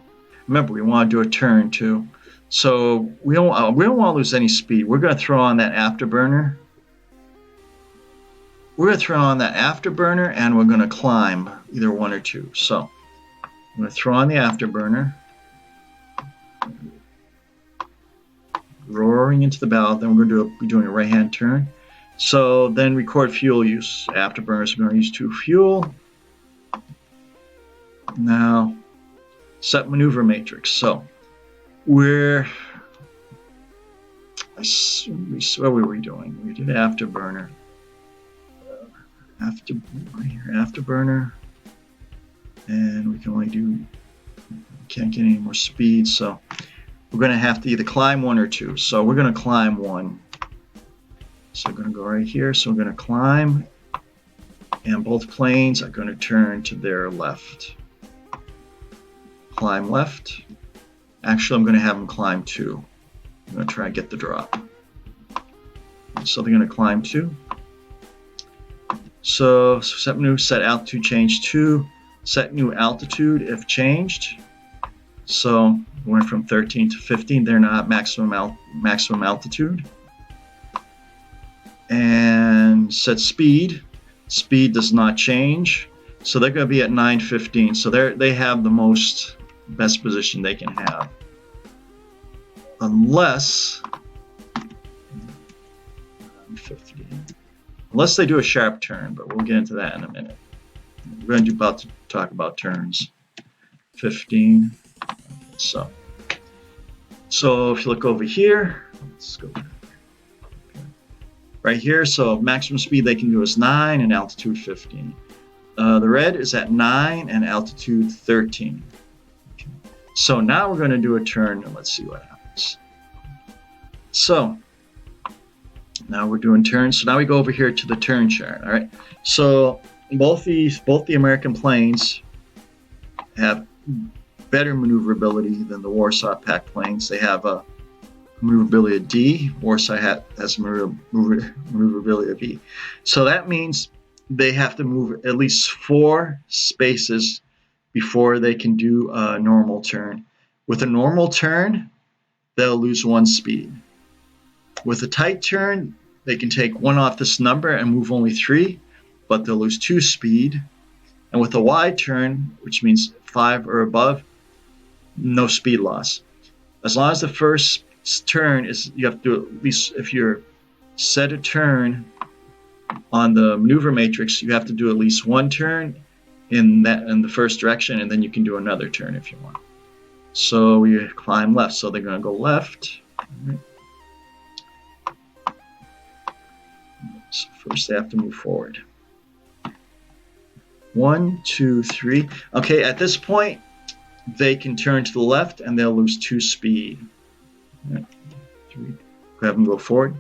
remember, we want to do a turn too. So we don't want to lose any speed. We're going to throw on that afterburner. We're going to throw on that afterburner, and we're going to climb either 1 or 2. So I'm going to throw on the afterburner. Roaring into the bow. Then we're going to be doing a right-hand turn. So then record fuel use. Afterburners, we're going to use 2 fuel. Now, set maneuver matrix. So what were we doing? We did afterburner. Afterburner. And we can only can't get any more speed. So we're going to have to either climb 1 or 2. So we're going to climb 1. So we're going to go right here. So we're going to climb. And both planes are going to turn to their left. Climb left. Actually, I'm going to have them climb 2. I'm going to try and get the drop. So they're going to climb 2. So set new, set altitude change 2. Set new altitude if changed. So we went from 13 to 15. They're not maximum altitude. And set speed. Speed does not change. So they're going to be at 915. So they have the best position they can have. Unless they do a sharp turn, but we'll get into that in a minute. We're about to talk about turns. 15. So if you look over here, let's go back. Right here, so maximum speed they can do is 9 and altitude 15. The red is at 9 and altitude 13. Okay. So now we're going to do a turn, and let's see what happens. So now we're doing turns. So now we go over here to the turn chart. All right. So both the American planes have better maneuverability than the Warsaw Pact planes. They have a maneuverability of D. Warsaw has maneuverability of E. So that means they have to move at least 4 spaces before they can do a normal turn. With a normal turn, they'll lose 1 speed. With a tight turn, they can take 1 off this number and move only 3, but they'll lose 2 speed. And with a wide turn, which means 5 or above, no speed loss. As long as the first turn is, you have to do at least, if you're set a turn on the maneuver matrix, you have to do at least 1 turn in the first direction, and then you can do another turn if you want. So we climb left, so they're going to go left. Right. So first they have to move forward. 1, 2, 3. Okay, at this point, they can turn to the left and they'll lose 2 speed. Right. 3. Have them go forward.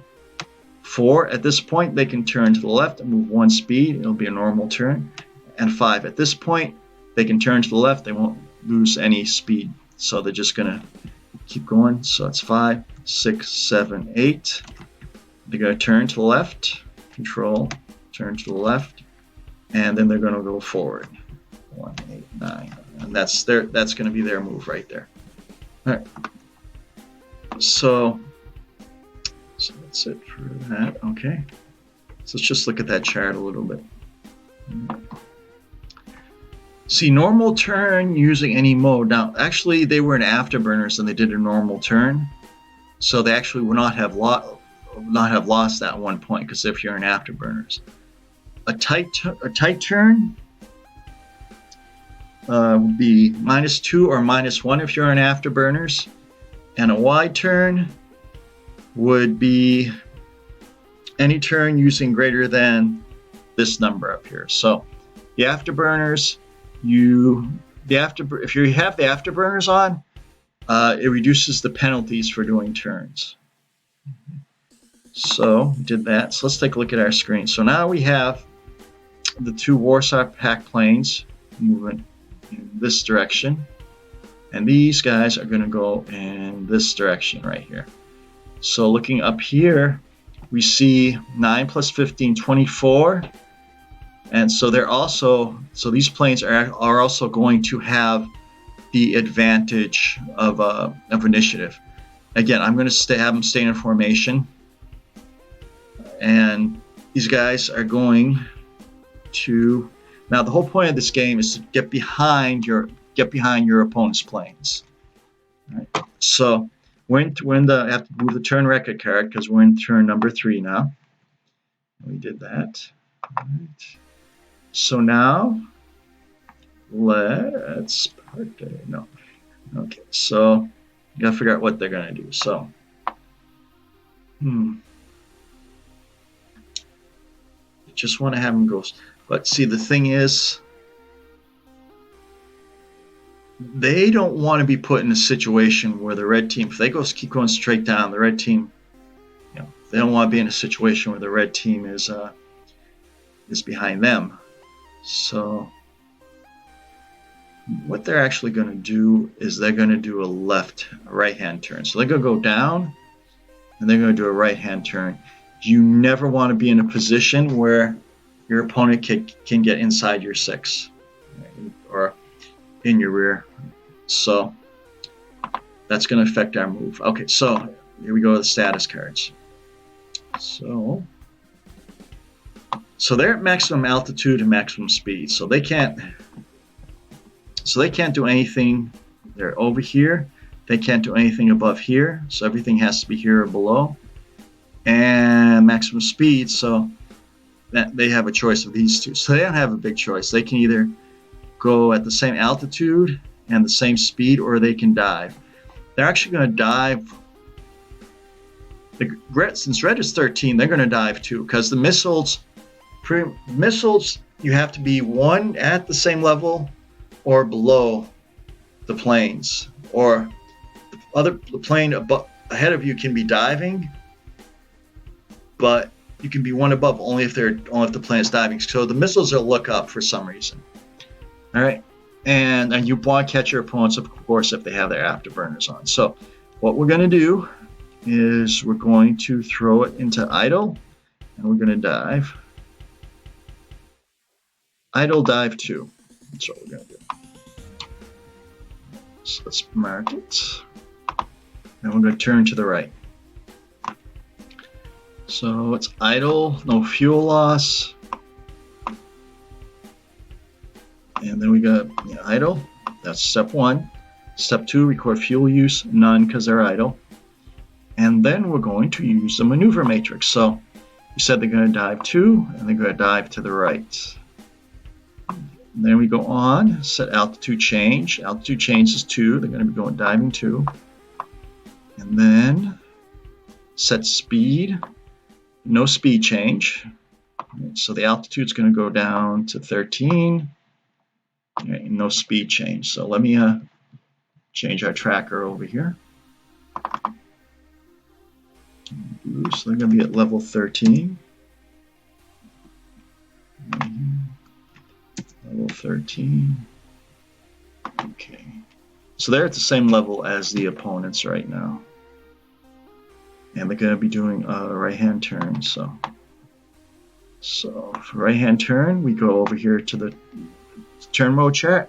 4, at this point, they can turn to the left and move 1 speed. It'll be a normal turn. And 5, at this point, they can turn to the left. They won't lose any speed. So they're just going to keep going. So it's 5, 6, 7, 8. They're going to turn to the left. Control, turn to the left. And then they're going to go forward. 1, 8, 9. And that's going to be their move right there. All right. So that's it for that. Okay. So let's just look at that chart a little bit. See, normal turn using any mode. Now, actually, they were in afterburners and they did a normal turn. So they actually would not have lost that 1 point, because if you're in afterburners. A tight turn would be -2 or -1 if you're in afterburners. And a wide turn would be any turn using greater than this number up here. So the afterburners, if you have the afterburners on, it reduces the penalties for doing turns. So we did that. So let's take a look at our screen. So now we have the two Warsaw Pact planes moving in this direction. And these guys are going to go in this direction right here. So looking up here, we see 9 plus 15, 24. And so these planes are also going to have the advantage of initiative. Again, I'm going to have them stay in formation. And these guys are going to... Now, the whole point of this game is to get behind your opponent's planes. All right. So I have to move the turn record card because we're in turn number 3 now. We did that. All right. So now let's Okay. So you gotta figure out what they're gonna do. So just want to have them go. But see, the thing is, they don't want to be put in a situation where the red team, if they keep going straight down, the red team, they don't want to be in a situation where the red team is behind them. So what they're actually going to do is they're going to do a right-hand turn. So they're going to go down, and they're going to do a right-hand turn. You never want to be in a position where your opponent can get inside your 6, right, or in your rear. So that's going to affect our move. Okay, so here we go with the status cards. So they're at maximum altitude and maximum speed. So they can't do anything. They're over here. They can't do anything above here. So everything has to be here or below. And maximum speed, so that they have a choice of these two. So they don't have a big choice. They can either go at the same altitude and the same speed, or they can dive. They're actually going to dive. Since red is 13, they're going to dive too, because the missiles, you have to be one at the same level or below the planes, or the plane ahead of you can be diving, but you can be one above only if the plane is diving. So the missiles will look up for some reason. All right, and you want to catch your opponents, of course, if they have their afterburners on. So what we're going to do is we're going to throw it into idle, and we're going to dive. Idle dive 2. That's what we're going to do. So let's mark it. And we're going to turn to the right. So it's idle, no fuel loss. And then we got idle. That's step 1. Step 2, record fuel use, none because they're idle. And then we're going to use the maneuver matrix. So we said they're going to dive 2, and they're going to dive to the right. And then we go on, set altitude change. Altitude change is 2. They're going to be going diving 2. And then set speed. No speed change. So the altitude's going to go down to 13. Right, no speed change. So let me change our tracker over here. So they're going to be at level 13. Level 13. Okay. So they're at the same level as the opponents right now. And they're going to be doing a right-hand turn. So for right-hand turn, we go over here to the turn mode chart.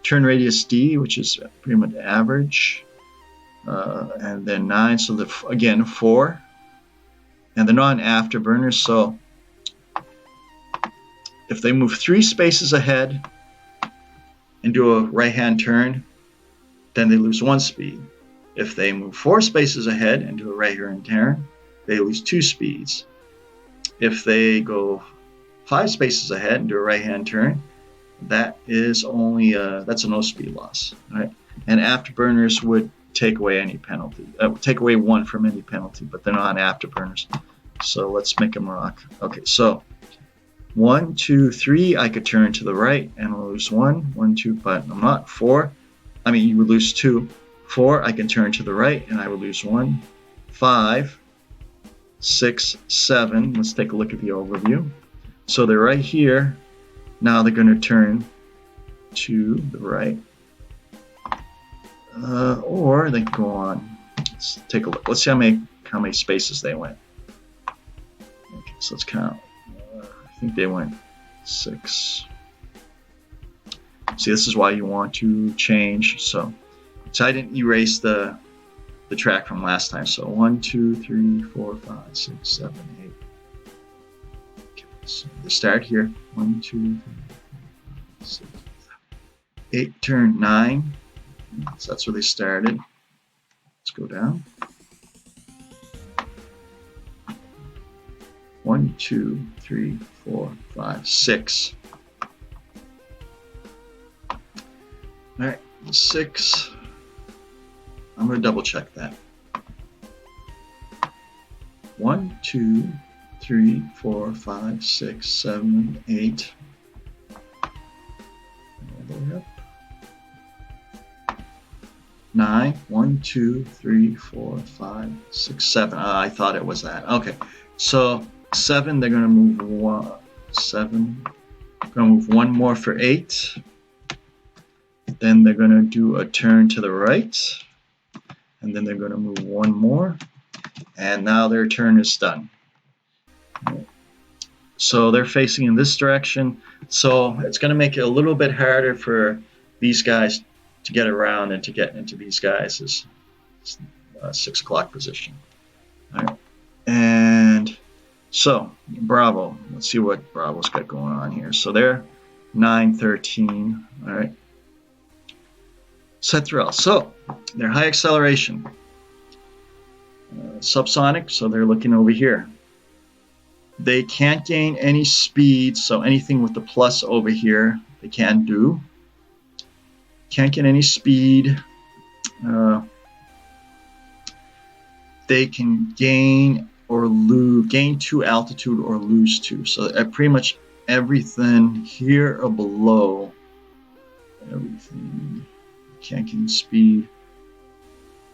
Turn radius D, which is pretty much average. And then 9, so again 4. And they're not afterburners, so if they move 3 spaces ahead and do a right-hand turn, then they lose 1 speed. If they move 4 spaces ahead and do a right-hand turn, they lose 2 speeds. If they go 5 spaces ahead and do a right-hand turn, that is only that's a no speed loss, right? And afterburners would take away any penalty, take away 1 from any penalty, but they're not afterburners. So let's make them rock. Okay, so 1, 2, 3, I could turn to the right and I'll lose 1. 1, 2, but I'm not. 4, I mean, you would lose 2. 4, I can turn to the right and I would lose 1. 5, 6, 7. Let's take a look at the overview. So they're right here. Now they're going to turn to the right. Or they can go on. Let's take a look. Let's see how many spaces they went. Okay, so let's count. I think they went 6. See, this is why you want to change. So I didn't erase the track from last time. So 1, 2, 3, 4, 5, 6, 7, 8. Okay, so they start here. 1, 2, 3, 4, 5, 6, 7, 8. Turn 9. So that's where they started. Let's go down. 1, 2, 3, 4, 5, 6. All right, 6. I'm going to double check that. 1, 2, 3, 4, 5, 6, 7, 8. All the way up. 9. 1, 2, 3, 4, 5, 6, 7. I thought it was that. Okay, so 7. They're going to move 1. 7. Going to move 1 more for 8. Then they're going to do a turn to the right. And then they're going to move 1 more. And now their turn is done. So they're facing in this direction. So it's going to make it a little bit harder for these guys to get around and to get into these guys' 6 o'clock position. All right. And so Bravo, let's see what Bravo's got going on here. So they're 9, 13. All right. Set thrill. So they're high acceleration. Subsonic, so they're looking over here. They can't gain any speed, so anything with the plus over here they can do. Can't get any speed. They can gain or lose, gain 2 altitude or lose 2. So pretty much everything here or below, everything. Can't gain speed.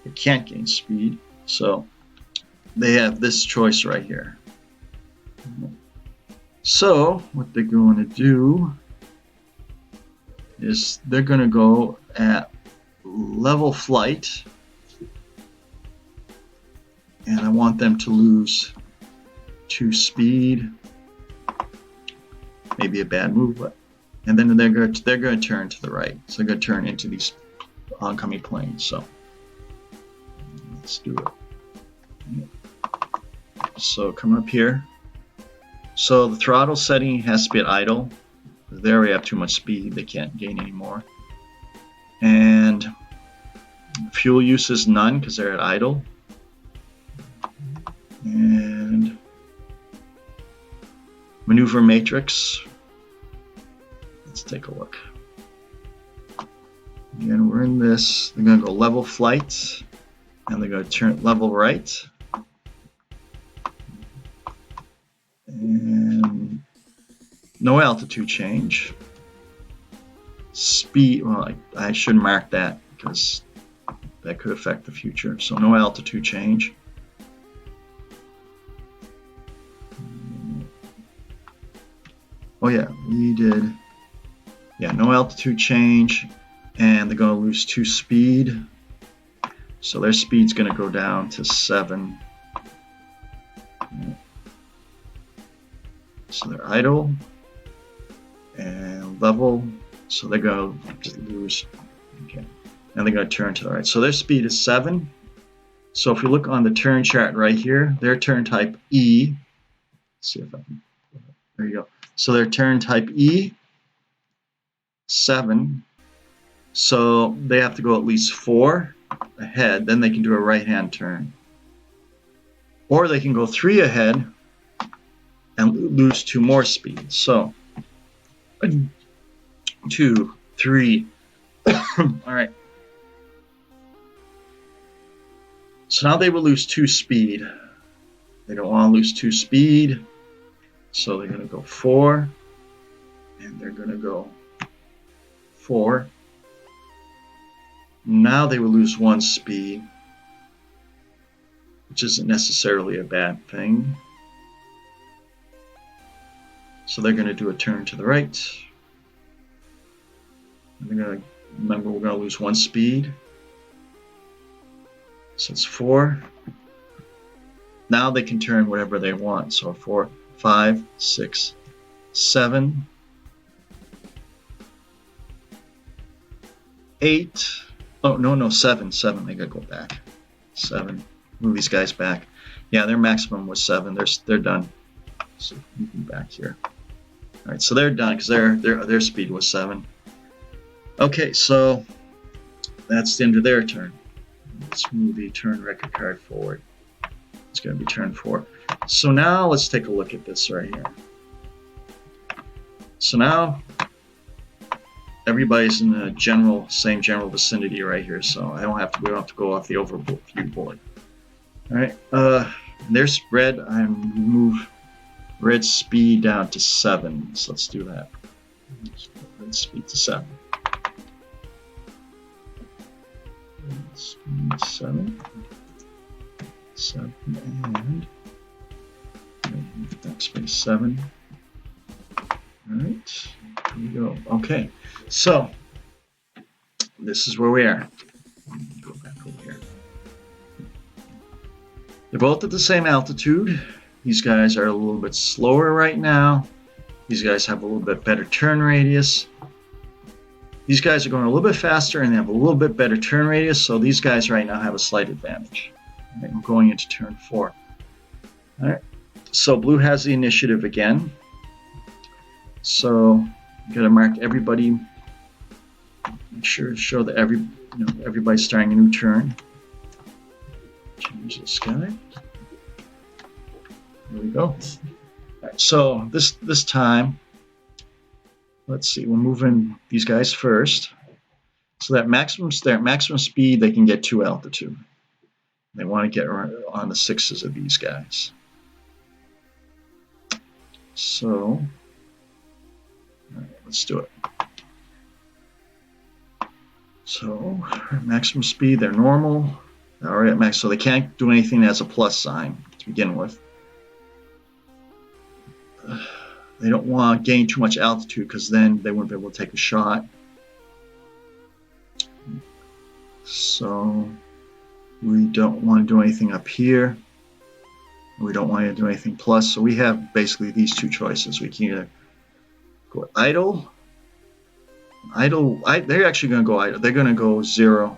They can't gain speed. So they have this choice right here. So what they're going to do is they're going to go at level flight, and I want them to lose 2 speed. Maybe a bad move, but and then they're going to turn to the right. So they're going to turn into these oncoming planes. So let's do it. So come up here. So the throttle setting has to be at idle. They already have too much speed. They can't gain any more. And fuel use is none because they're at idle. And maneuver matrix. Let's take a look. Again, we're in this. They're going to go level flight, and they're going to turn level right. And no altitude change. Speed, well, I should mark that because that could affect the future. So no altitude change. Oh yeah, we did. Yeah, no altitude change. And they're going to lose 2 speed. So their speed's going to go down to 7. So they're idle and level. So they're going to lose. Okay. And they're going to turn to the right. So their speed is 7. So if you look on the turn chart right here, their turn type E. Let's see if I can. There you go. So their turn type E, 7. So they have to go at least 4 ahead, then they can do a right-hand turn. Or they can go 3 ahead and lose 2 more speed. So 1, 2, 3. All right. So now they will lose 2 speed. They don't want to lose 2 speed, so they're going to go 4, and they're going to go 4. Now they will lose 1 speed, which isn't necessarily a bad thing. So they're going to do a turn to the right. And they're going to, remember, we're going to lose 1 speed. So it's 4. Now they can turn whatever they want. So 4, 5, 6, 7, 8. Oh, no, 7. 7. They got to go back. 7. Move these guys back. Yeah, their maximum was 7. They're done. So move them back here. All right, so they're done because their speed was 7. Okay, so that's the end of their turn. Let's move the turn record card forward. It's going to be turn 4. So now let's take a look at this right here. So now everybody's in the same general vicinity right here. So we don't have to go off the overview board. All right. There's red. I move red speed down to 7. So let's do that. Let's put red speed to 7. Red speed 7. 7 and backspace 7. All right, here we go. Okay, so this is where we are. Go back over here. They're both at the same altitude. These guys are a little bit slower right now. These guys have a little bit better turn radius. These guys are going a little bit faster and they have a little bit better turn radius, so these guys right now have a slight advantage. All right, we're going into turn 4. All right, so blue has the initiative again. So you got to mark everybody. Make sure to show that everybody's starting a new turn. Change this guy. There we go. All right, so this time, let's see. We're moving these guys first. So that maximum speed, they can get to altitude. They want to get on the 6s of these guys. So, all right, let's do it. So, maximum speed, they're normal. All right, max. So they can't do anything that has a plus sign to begin with. They don't want to gain too much altitude because then they won't be able to take a shot. So we don't want to do anything up here. We don't want to do anything plus. So we have basically these two choices. We can either go idle. They're actually going to go idle. They're going to go 0.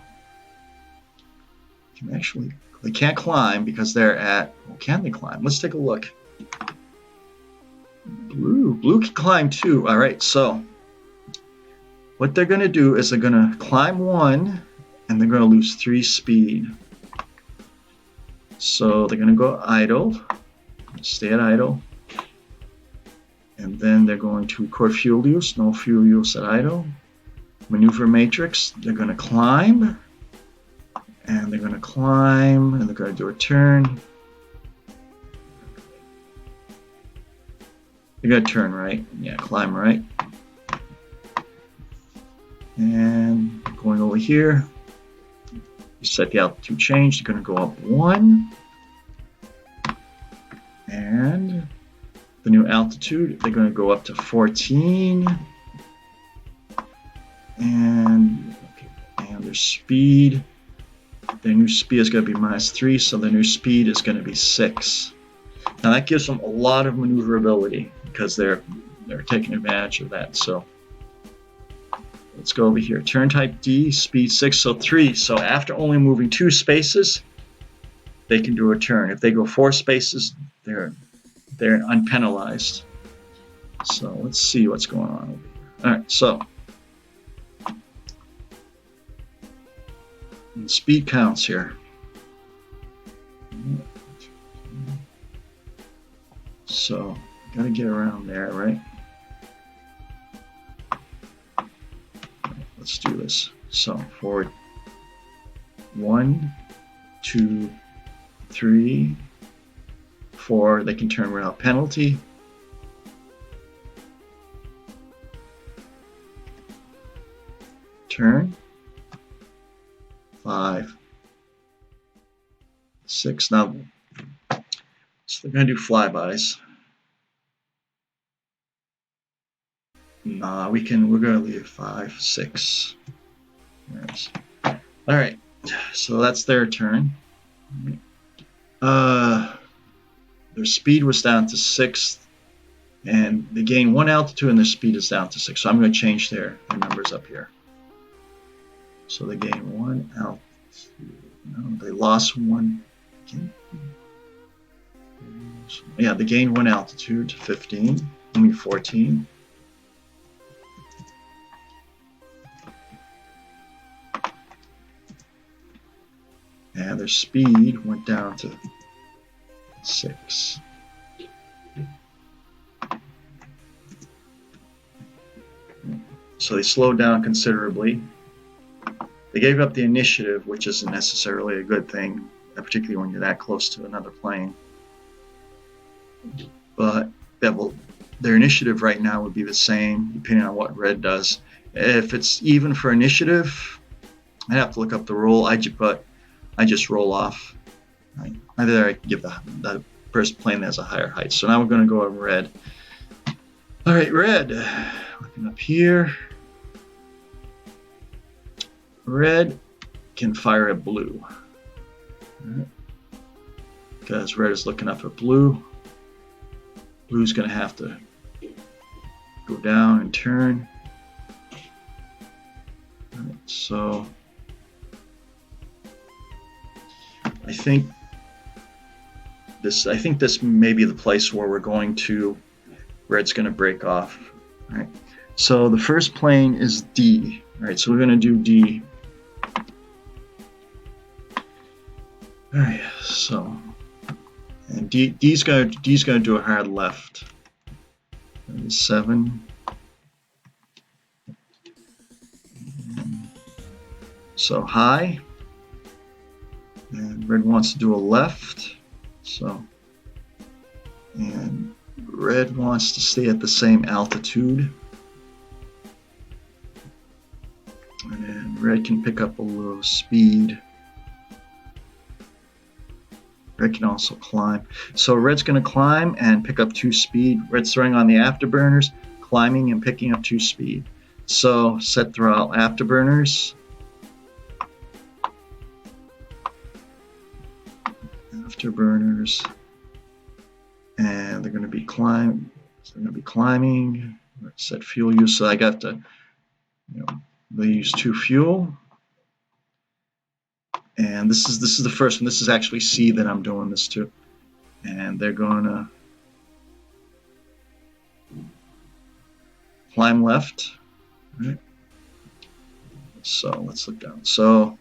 They can't climb because they're at. Well, can they climb? Let's take a look. Blue can climb too. All right. So what they're going to do is they're going to climb 1, and they're going to lose 3 speed. So they're going to go idle. Stay at idle. And then they're going to record fuel use. No fuel use at idle. Maneuver matrix. They're going to climb. And they're going to climb. And they're going to do a turn. They're going to turn right. Yeah, climb right. And going over here. You set the altitude change. They're going to go up 1. And the new altitude, they're going to go up to 14. And their speed, their new speed is going to be -3, so their new speed is going to be 6. Now that gives them a lot of maneuverability because they're taking advantage of that. So let's go over here. Turn type D, speed 6, so 3. So after only moving 2 spaces, they can do a turn. If they go 4 spaces, they're unpenalized. So let's see what's going on over here. All right, so speed counts here. So got to get around there, right? Let's do this. So forward 1, 2, 3, 4, they can turn without penalty. Turn. 5, 6. Now, so they're going to do flybys. Nah, we're going to leave 5, 6. Yes. All right, so that's their turn. Their speed was down to 6, and they gain 1 altitude, and their speed is down to 6. So I'm going to change their numbers up here. So they gain 1 altitude. No, they lost 1. Yeah, they gained 1 altitude to 15. I mean 14. And their speed went down to 6. So they slowed down considerably. They gave up the initiative, which isn't necessarily a good thing, particularly when you're that close to another plane. But their initiative right now would be the same, depending on what red does. If it's even for initiative, I have to look up the roll. but I just roll off. Right. Either I give the first plane that has a higher height. So now we're going to go on red. All right, red. Looking up here. Red can fire at blue. Right. Because red is looking up at blue. Blue's going to have to go down and turn. Right, so I think this may be the place where we're going to. Red's going to break off. All right. So the first plane is D. All right. So we're going to do D. All right. So and D's going to do a hard left. 7. So high. And red wants to do a left. So, and red wants to stay at the same altitude. And red can pick up a little speed. Red can also climb. So red's going to climb and pick up 2 speed. Red's throwing on the afterburners, climbing and picking up 2 speed. So set throttle afterburners. Afterburners, and they're going to be climbing. Set fuel use. So I got to, they use 2 fuel, and this is the first one. This is actually C that I'm doing this to, and they're going to climb left. Right. So let's look down. So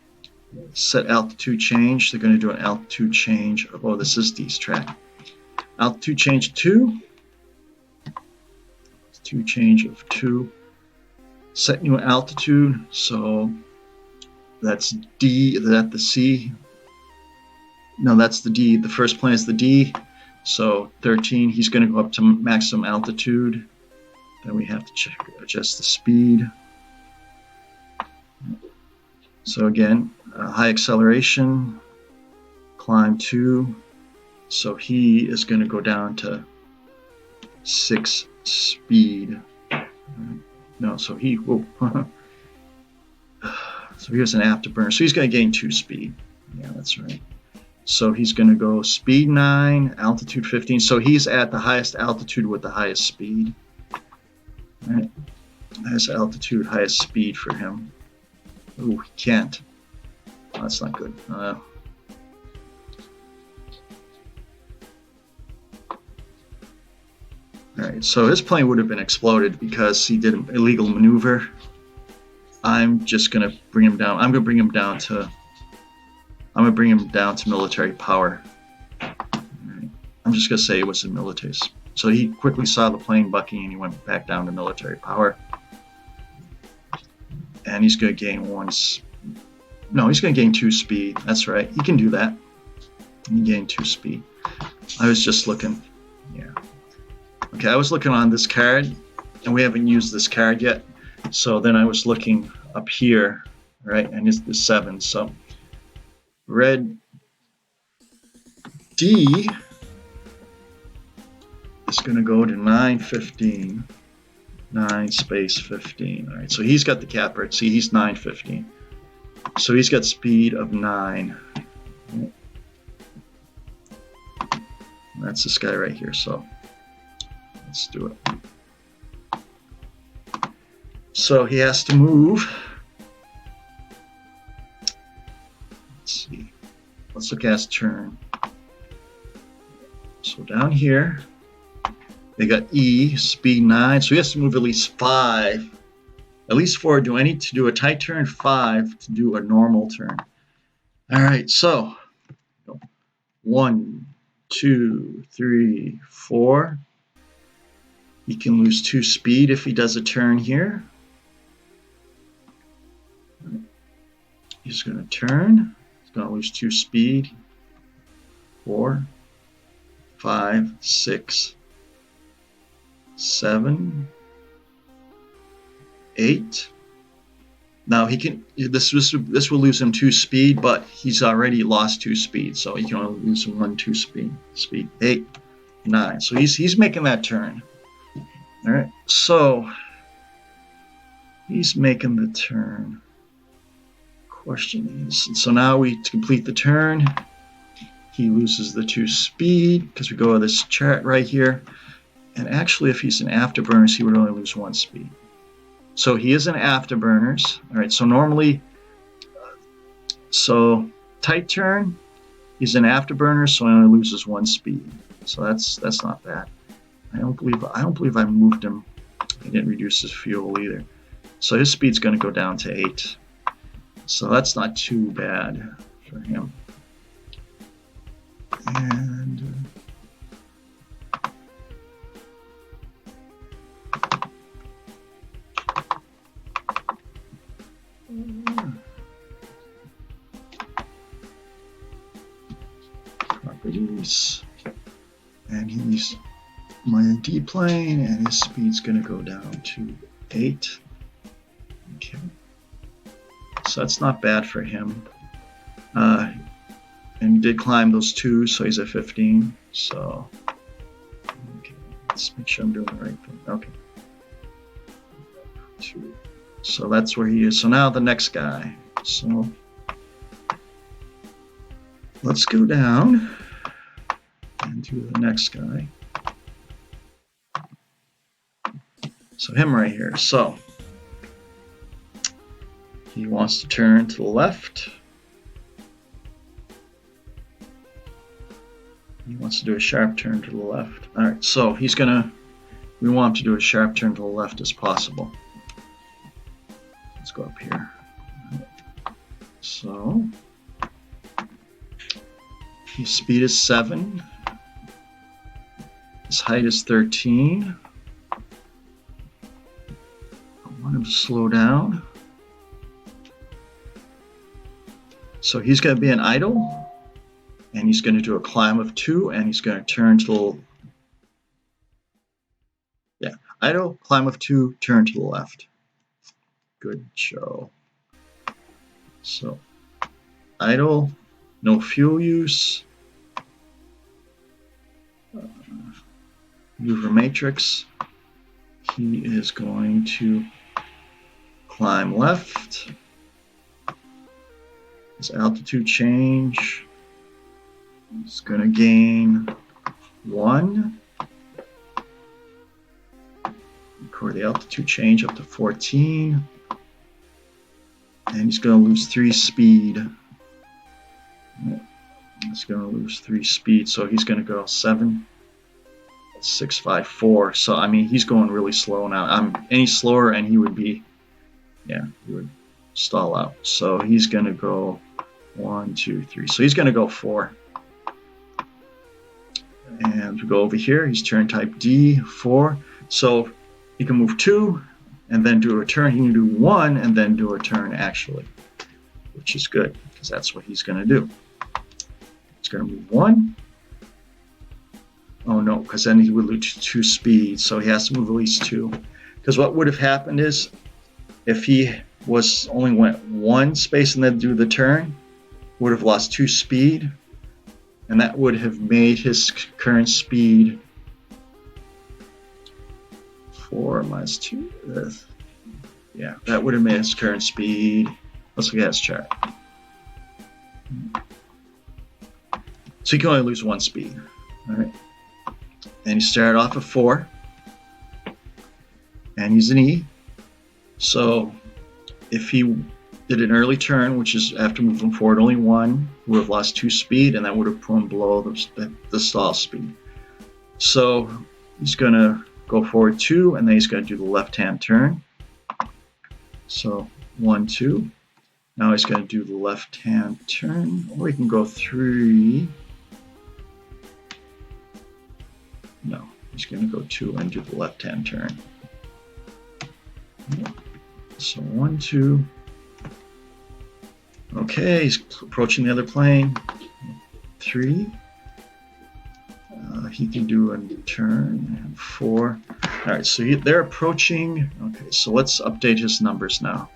set altitude change. They're going to do an altitude change. Oh, this is D's track. Altitude change 2. Altitude change of 2. Set new altitude. So that's D. Is that the C? No, that's the D. The first plane is the D. So 13. He's going to go up to maximum altitude. Then we have to adjust the speed. So again, high acceleration, climb 2. So he is going to go down to 6 speed. No, so he, whoa. So here's an afterburner. So he's going to gain 2 speed. Yeah, that's right. So he's going to go speed 9, altitude 15. So he's at the highest altitude with the highest speed. All right. Highest altitude, highest speed for him. Ooh, he can't. Oh, that's not good. All right, so his plane would have been exploded because he did an illegal maneuver. I'm just going to bring him down. I'm going to bring him down to military power. All right. I'm just going to say it was in military. So he quickly saw the plane bucking and he went back down to military power. And he's going to gain 1. No, he's going to gain 2 speed. That's right. He can do that. He gained 2 speed. I was just looking. Yeah. Okay, I was looking on this card, and we haven't used this card yet. So then I was looking up here, right, and it's the 7. So red D is going to go to 915. 9 space 15. All right, so he's got the capper. See, he's 915. So he's got speed of 9. That's this guy right here. So let's do it. So he has to move. Let's see. Let's look at his turn. So down here, they got E, speed 9. So he has to move at least 5. At least 4 to do a tight turn, 5 to do a normal turn. All right, so 1, 2, 3, 4. He can lose 2 speed if he does a turn here. He's going to turn. He's going to lose 2 speed. 4, 5, 6, 7, 8. Now he can. This will lose him 2 speed, but he's already lost 2 speed, so he can only lose him 1, 2 speed. 8, 9. So he's making that turn. All right. So he's making the turn. Question is, so now we complete the turn. He loses the 2 speed because we go to this chart right here. And actually, if he's in afterburners, he would only lose 1 speed. So he is in afterburners. All right, so normally, so tight turn, he's in afterburners, so he only loses 1 speed. So that's not bad. I don't believe I moved him. I didn't reduce his fuel either. So his speed's going to go down to 8. So that's not too bad for him. And properties, and he's my D plane, and his speed's going to go down to 8. Okay, so that's not bad for him. And he did climb those 2, so he's at 15. So okay, let's make sure I'm doing the right thing. Okay, 2. So that's where he is. So now the next guy. So let's go down and do the next guy. So him right here. So he wants to turn to the left. He wants to do a sharp turn to the left. All right, so we want him to do a sharp turn to the left as possible. Let's go up here. So his speed is 7. His height is 13. I want him to slow down. So he's going to be an idle. And he's going to do a climb of 2, and he's going to turn to idle, climb of 2, turn to the left. Good show. So idle, no fuel use. Maneuver matrix. He is going to climb left. His altitude change. He's going to gain 1. Record the altitude change up to 14. And he's going to lose 3 speed. He's going to lose 3 speed. So he's going to go 7, 6, 5, 4. So, I mean, he's going really slow now. Any slower and he would be, he would stall out. So he's going to go 1, 2, 3. So he's going to go 4. And we go over here, he's turn type D, 4. So he can move 2 and then do a turn. He can do 1 and then do a turn actually, which is good because that's what he's going to do. He's going to move 1 Oh no, because then he would lose 2 speed, so he has to move at least 2. Because what would have happened is, if he was only went 1 space and then do the turn, would have lost 2 speed, and that would have made his current speed 4 minus 2. Yeah, that would have made his current speed. Let's look at his chart. So he can only lose 1 speed. All right. And he started off at 4. And he's an E. So if he did an early turn, which is after moving forward only 1, he would have lost 2 speed, and that would have put him below the stall speed. So he's going to go forward 2, and then he's going to do the left-hand turn. So 1, 2. Now he's going to do the left-hand turn, or he can go 3. No, he's going to go 2 and do the left-hand turn. So 1, 2. Okay, he's approaching the other plane. 3. He can do a turn. 4. All right, so they're approaching. Okay, so let's update his numbers now.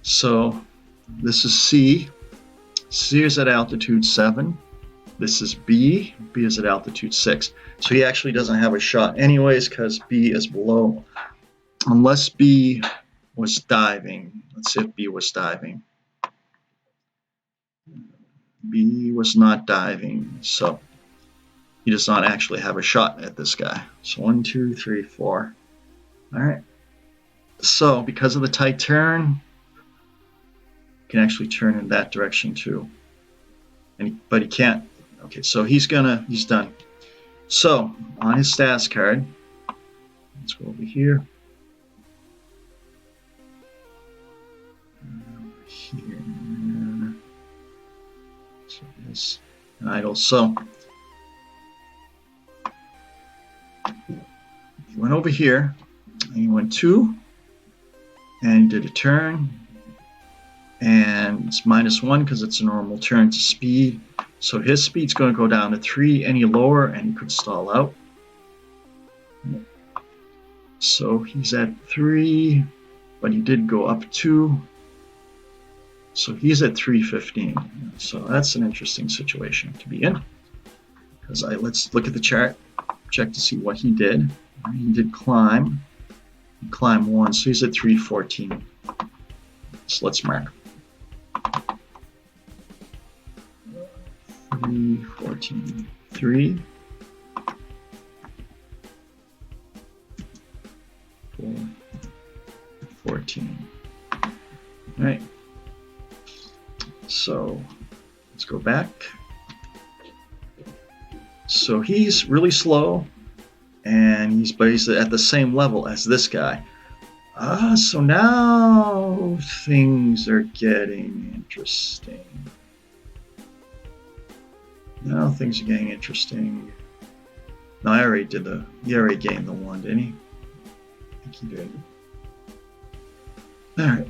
So this is C. C is at altitude 7. This is B. B is at altitude 6. So he actually doesn't have a shot anyways because B is below. Unless B was diving. Let's see if B was diving. B was not diving. So he does not actually have a shot at this guy. So 1, 2, 3, 4. All right. So because of the tight turn, he can actually turn in that direction too. But he can't. Okay, so he's done. So on his stats card, let's go over here. Here. So this an idle. So he went over here and he went 2 and he did a turn, and it's -1 because it's a normal turn to speed. So his speed's going to go down to 3. Any lower and he could stall out. So he's at 3, but he did go up 2. So he's at 315. So that's an interesting situation to be in. Because let's look at the chart, check to see what he did. He did climb. He climbed 1, so he's at 314. So let's mark. 314. 3. 4. 14. All right. So let's go back. So he's really slow, and he's at the same level as this guy. So now things are getting interesting. Now things are getting interesting. No, he already gained the 1, didn't he? I think he did. All right.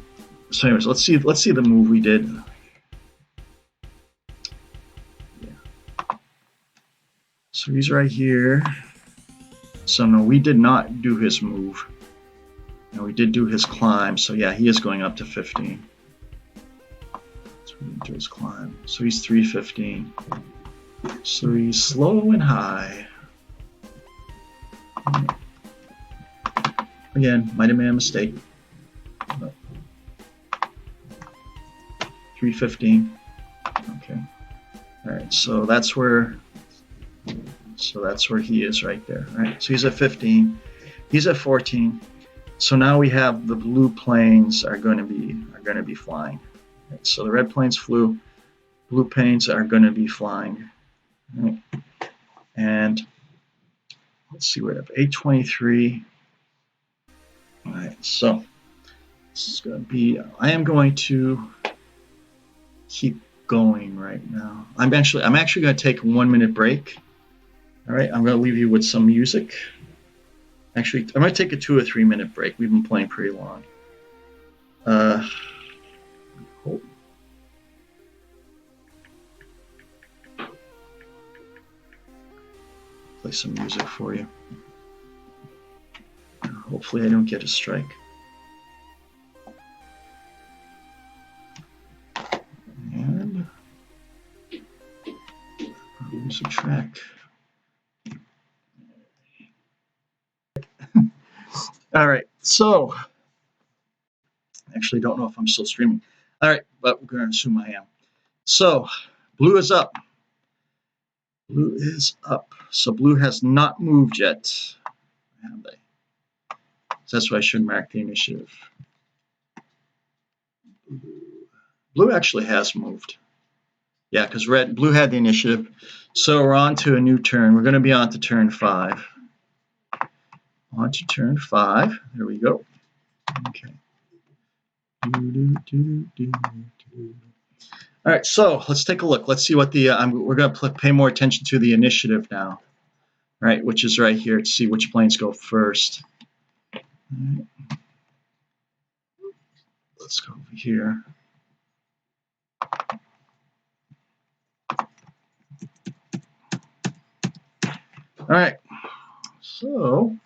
So anyways, let's see the move we did. So he's right here. So no, we did not do his move. No, we did do his climb. So yeah, he is going up to 15. So we didn't do his climb. So he's 315. So he's slow and high. Again, might have made a mistake. But 315. Okay. All right. So that's where he is right there. All right. So he's at 15. He's at 14. So now we have the blue planes are going to be flying. Right. So the red planes flew. Blue planes are going to be flying. Right. And let's see, we're at 823. All right. So this is going to be. I am going to keep going right now. I'm actually going to take a 1-minute break. All right, I'm going to leave you with some music. Actually, I'm going to take a 2 or 3 minute break. We've been playing pretty long. play some music for you. Hopefully I don't get a strike. And lose a track. All right, so actually don't know if I'm still streaming. All right, but we're going to assume I am. So blue is up. Blue is up. So blue has not moved yet, have they? So that's why I should mark the initiative. Blue actually has moved. Yeah, because blue had the initiative. So we're on to a new turn. We're going to be on to turn 5. On to turn 5. There we go. Okay. All right, so let's take a look. Let's see what the we're going to pay more attention to the initiative now, right? Which is right here to see which planes go first. All right. Let's go over here. All right, so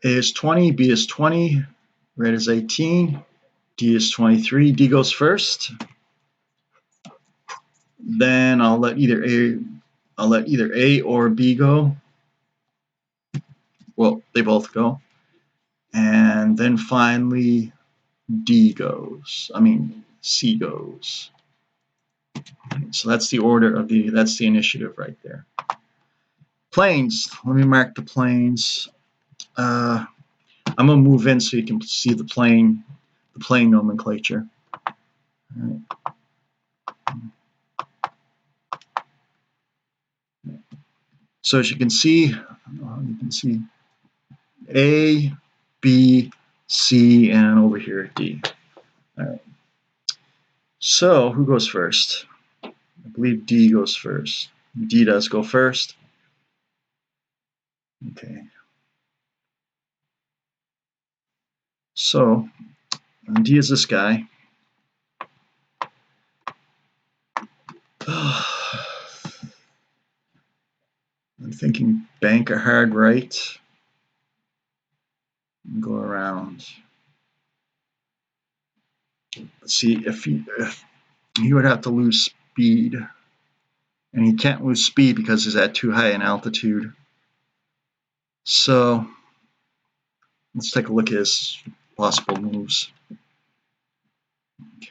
A is 20, B is 20, red is 18, D is 23. D goes first. Then I'll let either A or B go. Well, they both go. And then finally D goes. I mean C goes. So that's the order of that's the initiative right there. Planes. Let me mark the planes. I'm gonna move in so you can see the plane nomenclature. All right. So as you can see A, B, C, and over here D. All right. So who goes first? I believe D goes first. D does go first. Okay. So D is this guy. I'm thinking bank a hard right and go around. Let's see if he would have to lose speed, and he can't lose speed because he's at too high an altitude. So let's take a look at his possible moves. Okay,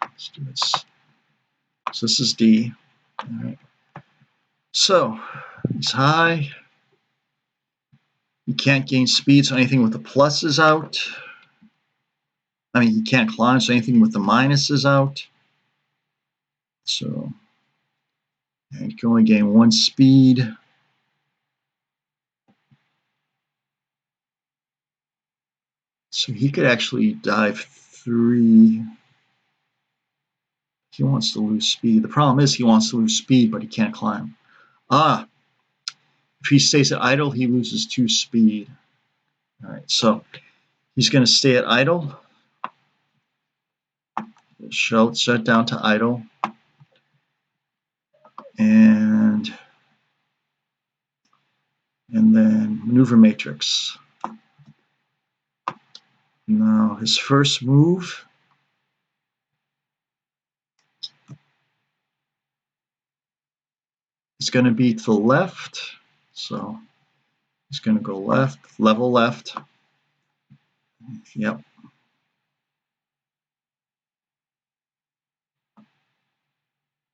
let's do this. So this is D. All right. So he's high. He can't gain speed, so anything with the plus is out. I mean, he can't climb, so anything with the minus is out. So, and you can only gain 1 speed. So he could actually dive 3. He wants to lose speed. The problem is he wants to lose speed, but he can't climb. If he stays at idle, he loses 2 speed. All right, so he's going to stay at idle. Shut down to idle. And then maneuver matrix. Now his first move is going to be to the left. So he's going to go left, level left. Yep.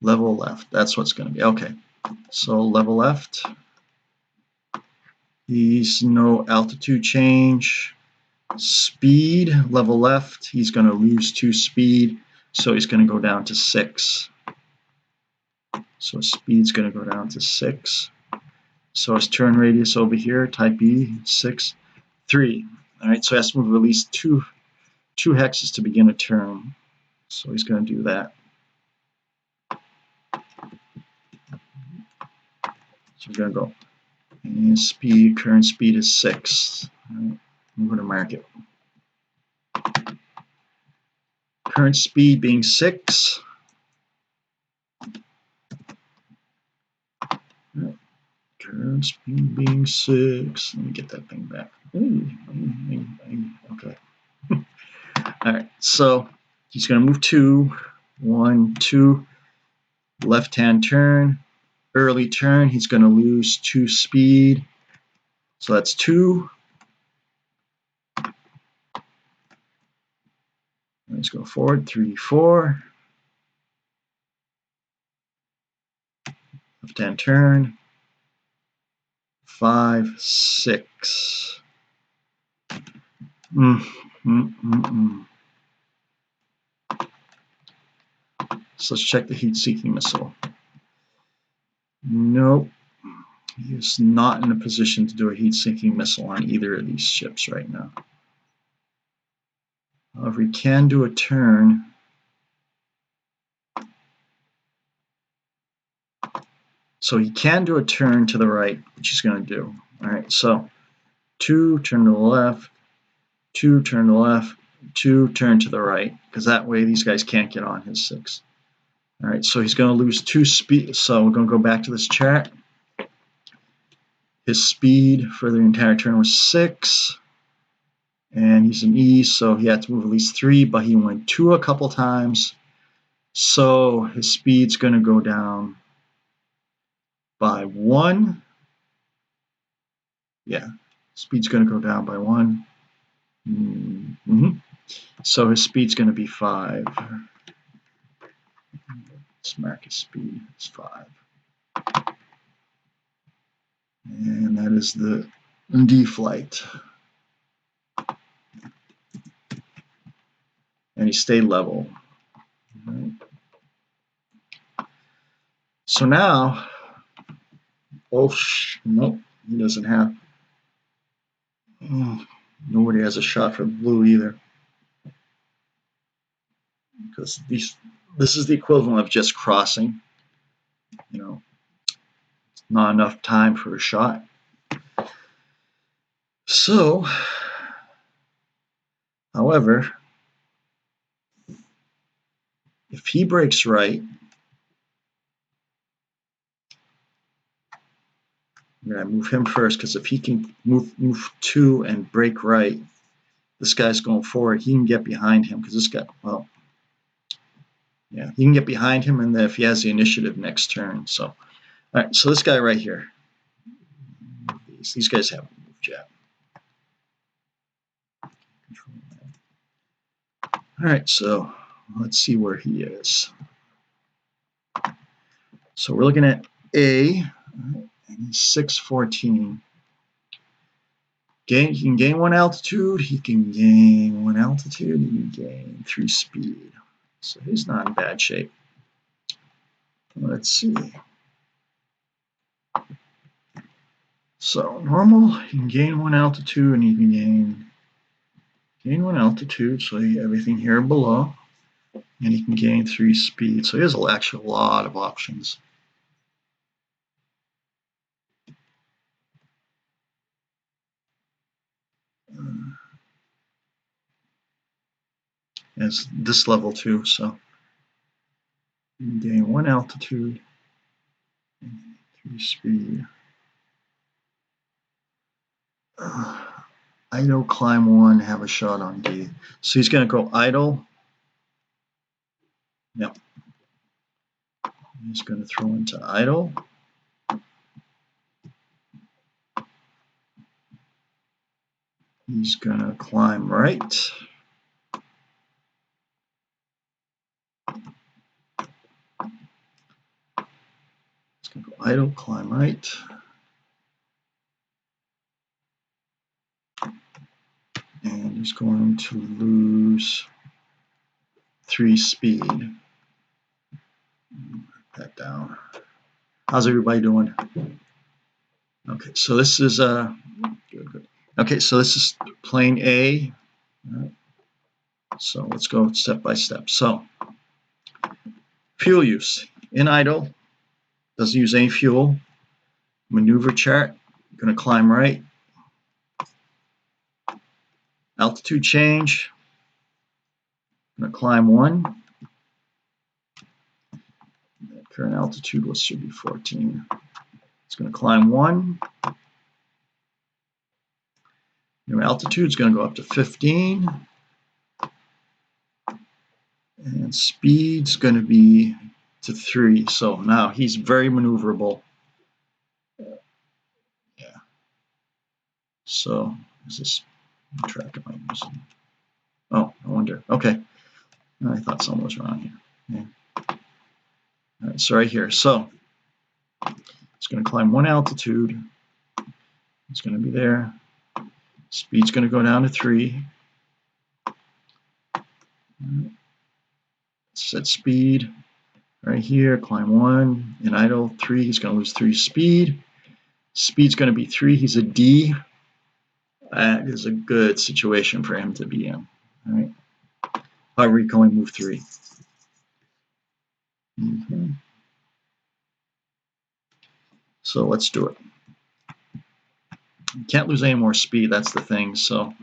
Level left. That's what's going to be. Okay. So level left. He's no altitude change. Speed, level left. He's going to lose 2 speed. So he's going to go down to 6. So speed's going to go down to 6. So his turn radius over here, type E, 6, 3. All right, so he has to move at least two hexes to begin a turn. So he's going to do that. So we're going to go. And speed, current speed is 6. All right, I'm going to mark it. Current speed being 6. Current speed being 6. Let me get that thing back. Ooh, okay. All right, so he's going to move 2, 1, 2, left-hand turn, early turn. He's going to lose 2 speed. So that's 2. Let's go forward, 3, 4. Left-hand turn, 5, 6. So let's check the heat-seeking missile. Nope. He is not in a position to do a heat-seeking missile on either of these ships right now. However, he can do a turn. So he can do a turn to the right, which he's going to do. All right, so 2, turn to the left, 2, turn to the left, 2, turn to the right, because that way these guys can't get on his 6. All right, so he's going to lose 2 speed. So we're going to go back to this chart. His speed for the entire turn was 6, and he's an E, so he had to move at least 3, but he went 2 a couple times, so his speed's going to go down by 1. Yeah, speed's going to go down by 1. So his speed's going to be 5. Let's mark his speed. It's 5. And that is the D flight. And he stayed level. Right. So now, nope, he doesn't have. Nobody has a shot for blue either. Because this is the equivalent of just crossing. You know, not enough time for a shot. So, however, if he breaks right, I'm going to move him first, because if he can move 2 and break right, this guy's going forward. He can get behind him, because this guy, well, yeah, he can get behind him, and then if he has the initiative next turn. So, all right, so this guy right here, these guys haven't moved yet. All right, so let's see where he is. So we're looking at A, and he's 614. He can gain 1 altitude, he can gain 1 altitude, he can gain 3 speed. So he's not in bad shape. Let's see. So normal, he can gain 1 altitude, and he can gain 1 altitude, so everything here below, and he can gain 3 speed. So he has actually a lot of options. As this level too, so you can gain 1 altitude and 3 speed. Idle, climb 1, have a shot on D. So he's going to go idle. Yep. He's going to throw into idle. He's going to climb right. He's going to go idle, climb right. And he's going to lose 3 speed. Write that down. How's everybody doing? Okay, so this is good. Okay, so this is plane A. All right. So let's go step by step. So fuel use in idle, doesn't use any fuel. Maneuver chart, going to climb right. Altitude change, going to climb 1. Current altitude should be 14. It's going to climb 1. New altitude is going to go up to 15. And speed's going to be to 3. So now he's very maneuverable. Yeah. So is this track am I using? Oh, I wonder. Okay. I thought something was wrong here. Yeah. All right, so right here. So it's going to climb 1 altitude. It's going to be there. Speed's going to go down to 3. Set speed right here. Climb 1 in idle 3. He's going to lose 3 speed. Speed's going to be 3. He's a D. That is a good situation for him to be in. All right. However, he can only move 3. So let's do it. You can't lose any more speed. That's the thing. So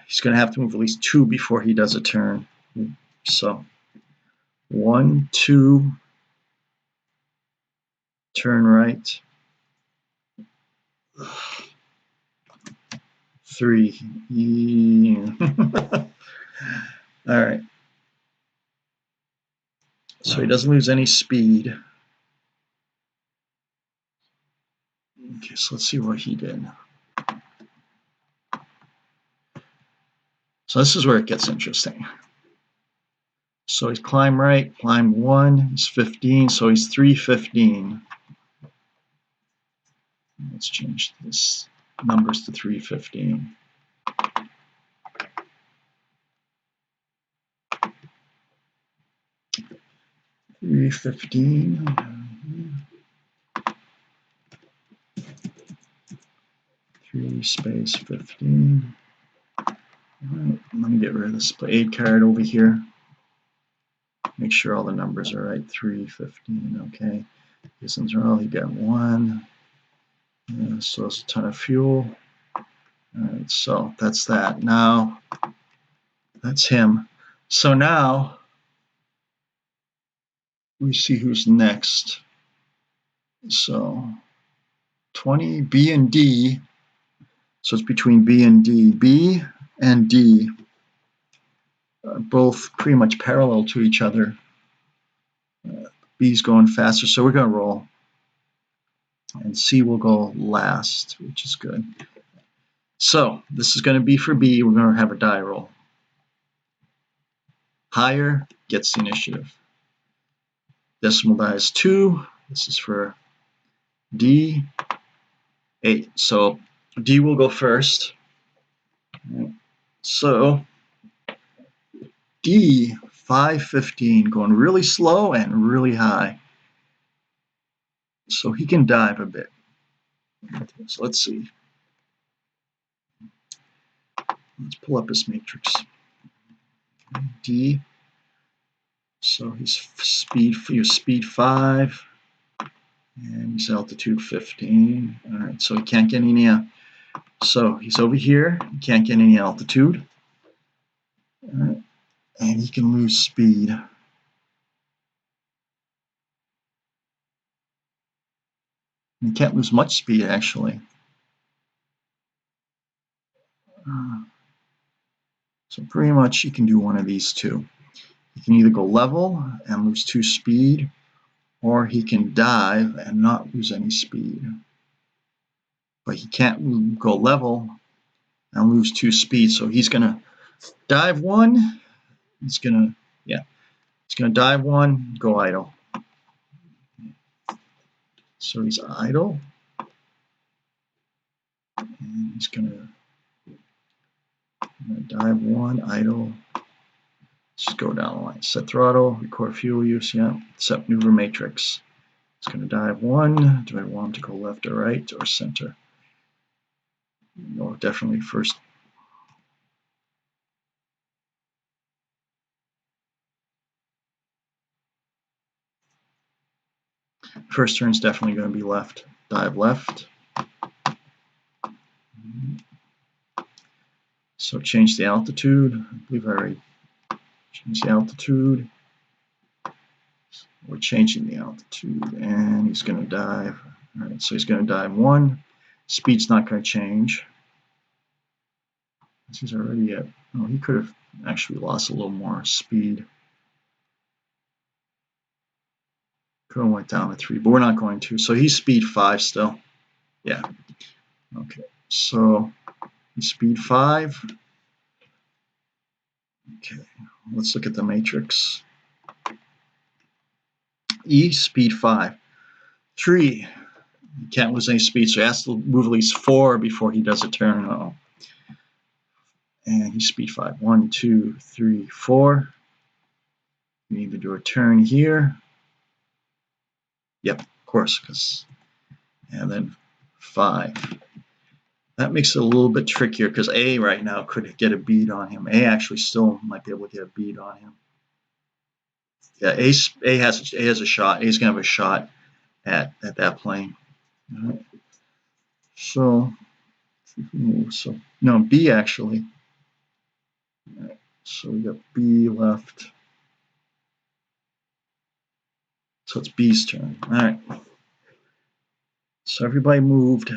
he's going to have to move at least 2 before he does a turn. So 1, 2, turn right, 3. Yeah. All right. So he doesn't lose any speed. Okay, so let's see what he did. So this is where it gets interesting. So he's climb right, climb 1, he's 15, so he's 315. Let's change this numbers to 315. Three space 15. All right, let me get rid of this aid card over here. Make sure all the numbers are right. 315. Okay. Pistons are all. You got 1. Yeah, so it's a ton of fuel. All right, so that's that. Now that's him. So now we see who's next. So 20, B and D. So it's between B and D. B and D are both pretty much parallel to each other. B's going faster, so we're going to roll. And C will go last, which is good. So this is going to be for B. We're going to have a die roll. Higher gets the initiative. Decimal die is 2. This is for D. 8. So D will go first. So D, 515, going really slow and really high. So he can dive a bit. So let's see. Let's pull up his matrix. D. So he's speed 5. And he's altitude 15. All right, so he can't get any. So he's over here. He can't get any altitude. All right, and he can lose speed. He can't lose much speed, actually. So pretty much he can do one of these two. He can either go level and lose 2 speed, or he can dive and not lose any speed. But he can't go level and lose 2 speed, so he's going to dive 1. He's going to dive 1, go idle. So he's idle. And he's going to dive 1, idle. Just go down the line. Set throttle, record fuel use, yeah. Set maneuver matrix. It's going to dive 1. Do I want him to go left or right or center? No, definitely first. First turn is definitely going to be left. Dive left. So change the altitude. I believe I already changed the altitude. We're changing the altitude, and he's going to dive. All right, so he's going to dive 1. Speed's not going to change. He's already at, oh, he could have actually lost a little more speed. Could have went down to 3, but we're not going to. So he's speed 5 still. Yeah. Okay, so he's speed 5. Okay, let's look at the matrix. E, speed 5. 3, he can't lose any speed, so he has to move at least 4 before he does a turn. Uh-oh. And he's speed 5. 1, 2, 3, 4. We need to do a turn here. Yep, of course, because, and then 5. That makes it a little bit trickier because A right now could get a bead on him. A actually still might be able to get a bead on him. Yeah, A has a shot. A's gonna have a shot at that plane. All right. So no, B actually. All right. So we got B left. So it's B's turn. All right. So everybody moved.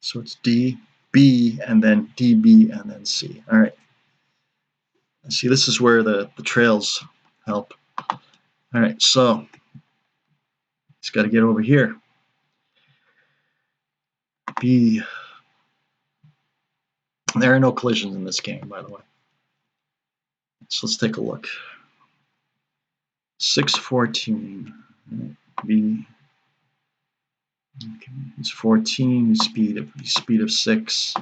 So it's D, B, and then DB, and then C. All right. See, this is where the trails help. All right, so it's got to get over here. B. There are no collisions in this game, by the way. So let's take a look. 614. B. Okay, he's 14. He's speed of 6.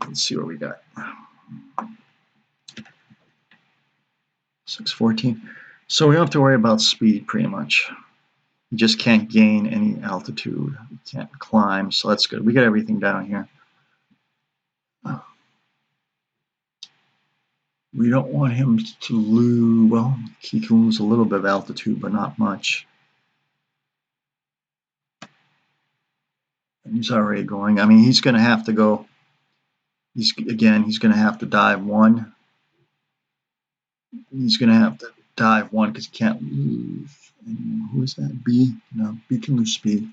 Let's see what we got. 614. So we don't have to worry about speed pretty much. You just can't gain any altitude. You can't climb, so that's good. We got everything down here. We don't want him to lose, well, he can lose a little bit of altitude, but not much. And he's already going. I mean, he's going to have to go, he's going to have to dive 1. He's going to have to dive 1 because he can't lose. Who is that? B? No, B can lose speed.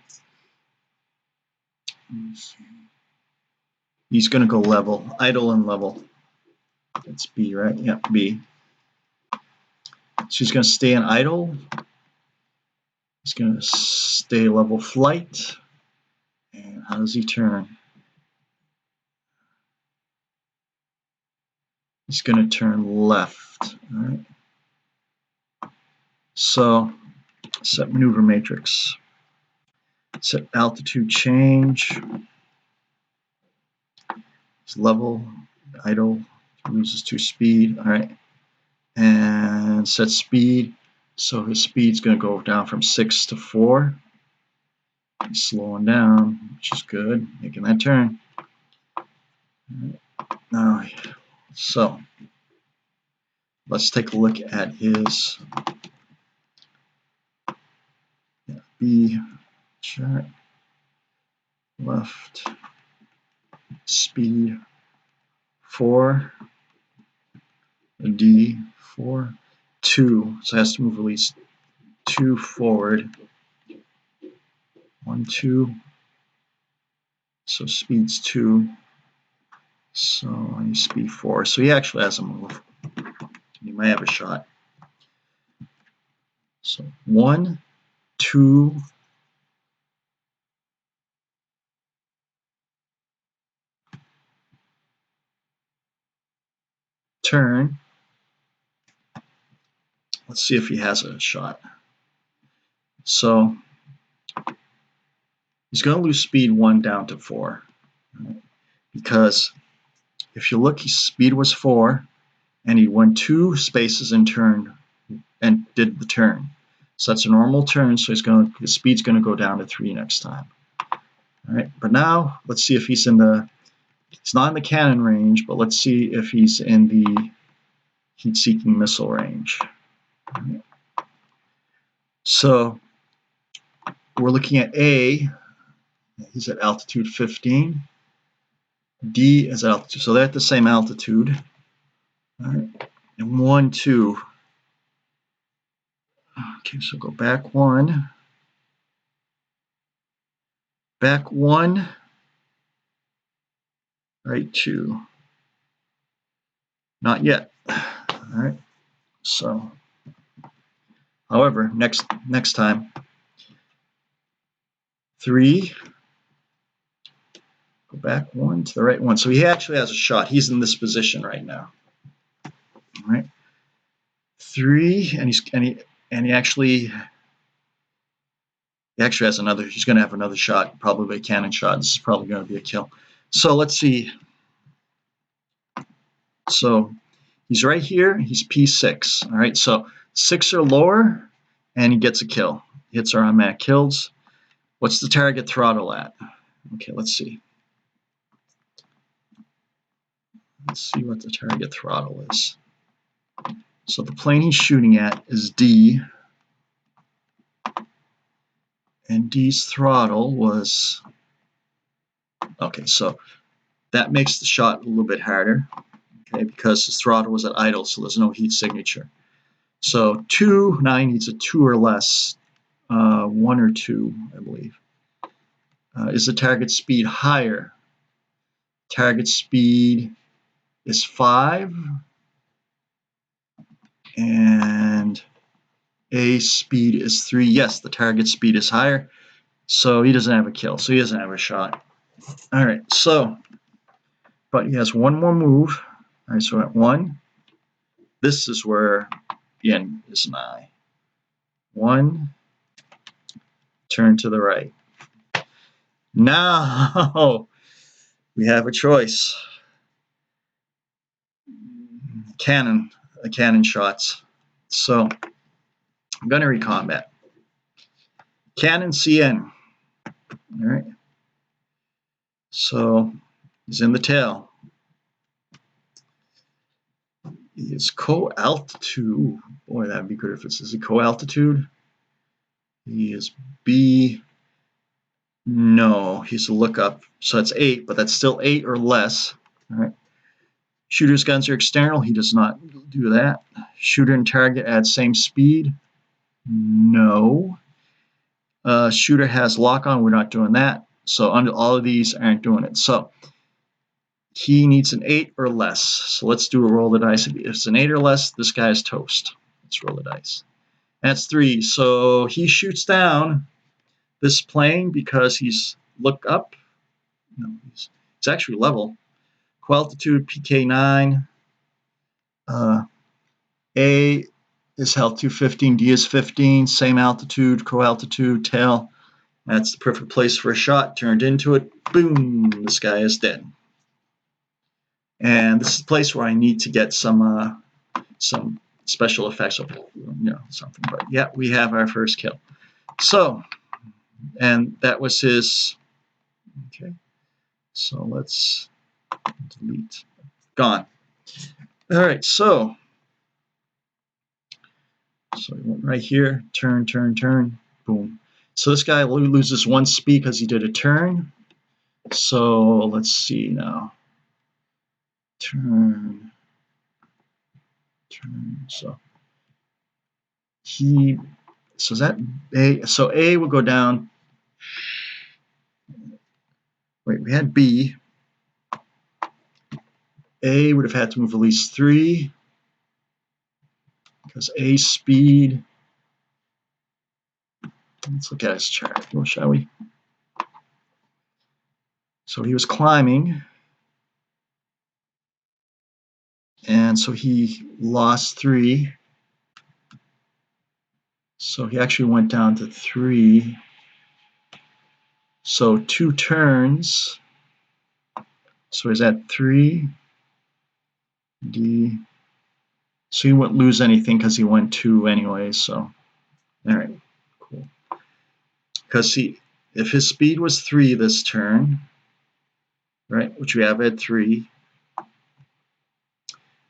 He's going to go level, idle and level. That's B, right? Yeah, B. So he's going to stay in idle. He's going to stay level flight. And how does he turn? He's going to turn left. All right. So set maneuver matrix. Set altitude change. It's level, idle, loses 2 speed. All right. And set speed. So his speed's going to go down from 6 to 4. He's slowing down, which is good, making that turn. Now, so let's take a look at his B chart. Left, speed 4, D 4, 2. So it has to move at least 2 forward. 1, 2. So speed's 2. So I need speed 4. So he actually has a move. He might have a shot. So 1, 2. Turn. Let's see if he has a shot. So he's going to lose speed 1 down to 4. Right? Because if you look, his speed was 4, and he went 2 spaces and turned and did the turn. So that's a normal turn. So his speed's going to go down to 3 next time. All right. But now let's see if he's in the. It's not in the cannon range, but let's see if he's in the heat-seeking missile range. All right. So we're looking at A. He's at altitude 15. D is altitude, so they're at the same altitude. All right. And 1, 2. Okay, so go back one. Back one. Right two. Not yet. All right. So, however, next time. 3. Go back one to the right one. So he actually has a shot. He's in this position right now. All right. 3, and he actually has another. He's going to have another shot, probably a cannon shot. This is probably going to be a kill. So let's see. So he's right here. He's P6. All right. So 6 or lower, and he gets a kill. Hits our automatic kills. What's the target throttle at? Okay, let's see. Let's see what the target throttle is. So the plane he's shooting at is D. And D's throttle was, okay, so that makes the shot a little bit harder, okay, because his throttle was at idle, so there's no heat signature. So 2, now he needs a 2 or less, 1 or 2, I believe. Is the target speed higher? Target speed is 5, and A speed is 3. Yes, the target speed is higher, so he doesn't have a kill, so he doesn't have a shot. All right, so, but he has one more move. All right, so at 1, this is where the end is an I. 1, turn to the right. Now we have a choice. Cannon shots. So I'm going to recombat. Cannon CN. All right. So he's in the tail. He is co-altitude. Boy, that'd be good if it's a co-altitude. He is B. No, he's a lookup. So that's 8, but that's still 8 or less. All right. Shooter's guns are external. He does not do that. Shooter and target add same speed. No. Shooter has lock on. We're not doing that. So under all of these aren't doing it. So he needs an 8 or less. So let's do a roll the dice. If it's an 8 or less, this guy is toast. Let's roll the dice. That's 3. So he shoots down this plane because he's look up. No, it's actually level. Co-altitude PK9. A is health 215. D is 15. Same altitude. Co-altitude. Tail. That's the perfect place for a shot. Turned into it. Boom. This guy is dead. And this is the place where I need to get some special effects of, something. But yeah, we have our first kill. So, and that was his. Okay. So let's delete. Gone. All right. So he went right here. Turn. Boom. So this guy loses 1 speed because he did a turn. So let's see now. Turn. So is that A? So A will go down. Wait, we had B. A would have had to move at least 3 because A speed. Let's look at his chart, shall we? So he was climbing. And so he lost 3. So he actually went down to 3. So 2 turns. So he's at 3. D. So he wouldn't lose anything because he went 2 anyway. So, all right, cool. Because if his speed was 3 this turn, right, which we have at 3,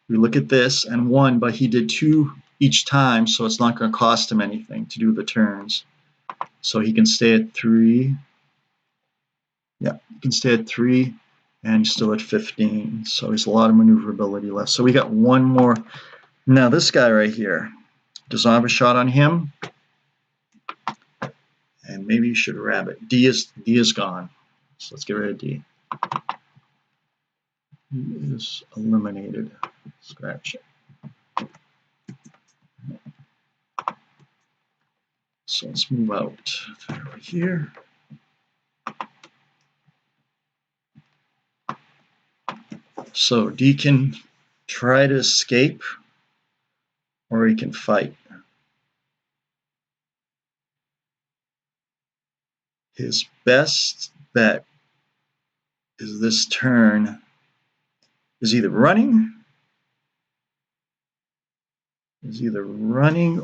we look at this and 1, but he did 2 each time, so it's not going to cost him anything to do the turns. So he can stay at 3. Yeah, he can stay at 3, and he's still at 15. So he's a lot of maneuverability left. So we got 1 more. Now this guy right here, does I have a shot on him? And maybe you should rabbit. D is gone. So let's get rid of D. D is eliminated. Scratch it. So let's move out to over here. So D can try to escape, or he can fight. His best bet is this turn is either running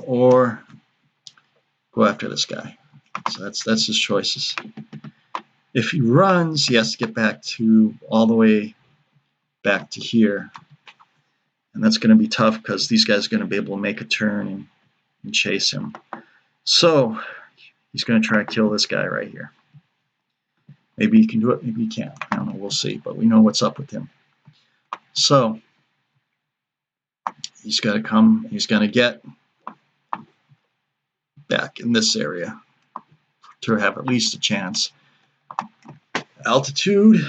or go after this guy. So that's his choices. If he runs, he has to get back to all the way back to here. And that's going to be tough because these guys are going to be able to make a turn and chase him. So he's going to try to kill this guy right here. Maybe he can do it, maybe he can't. I don't know, we'll see. But we know what's up with him. So he's got to come, he's going to get back in this area to have at least a chance. Altitude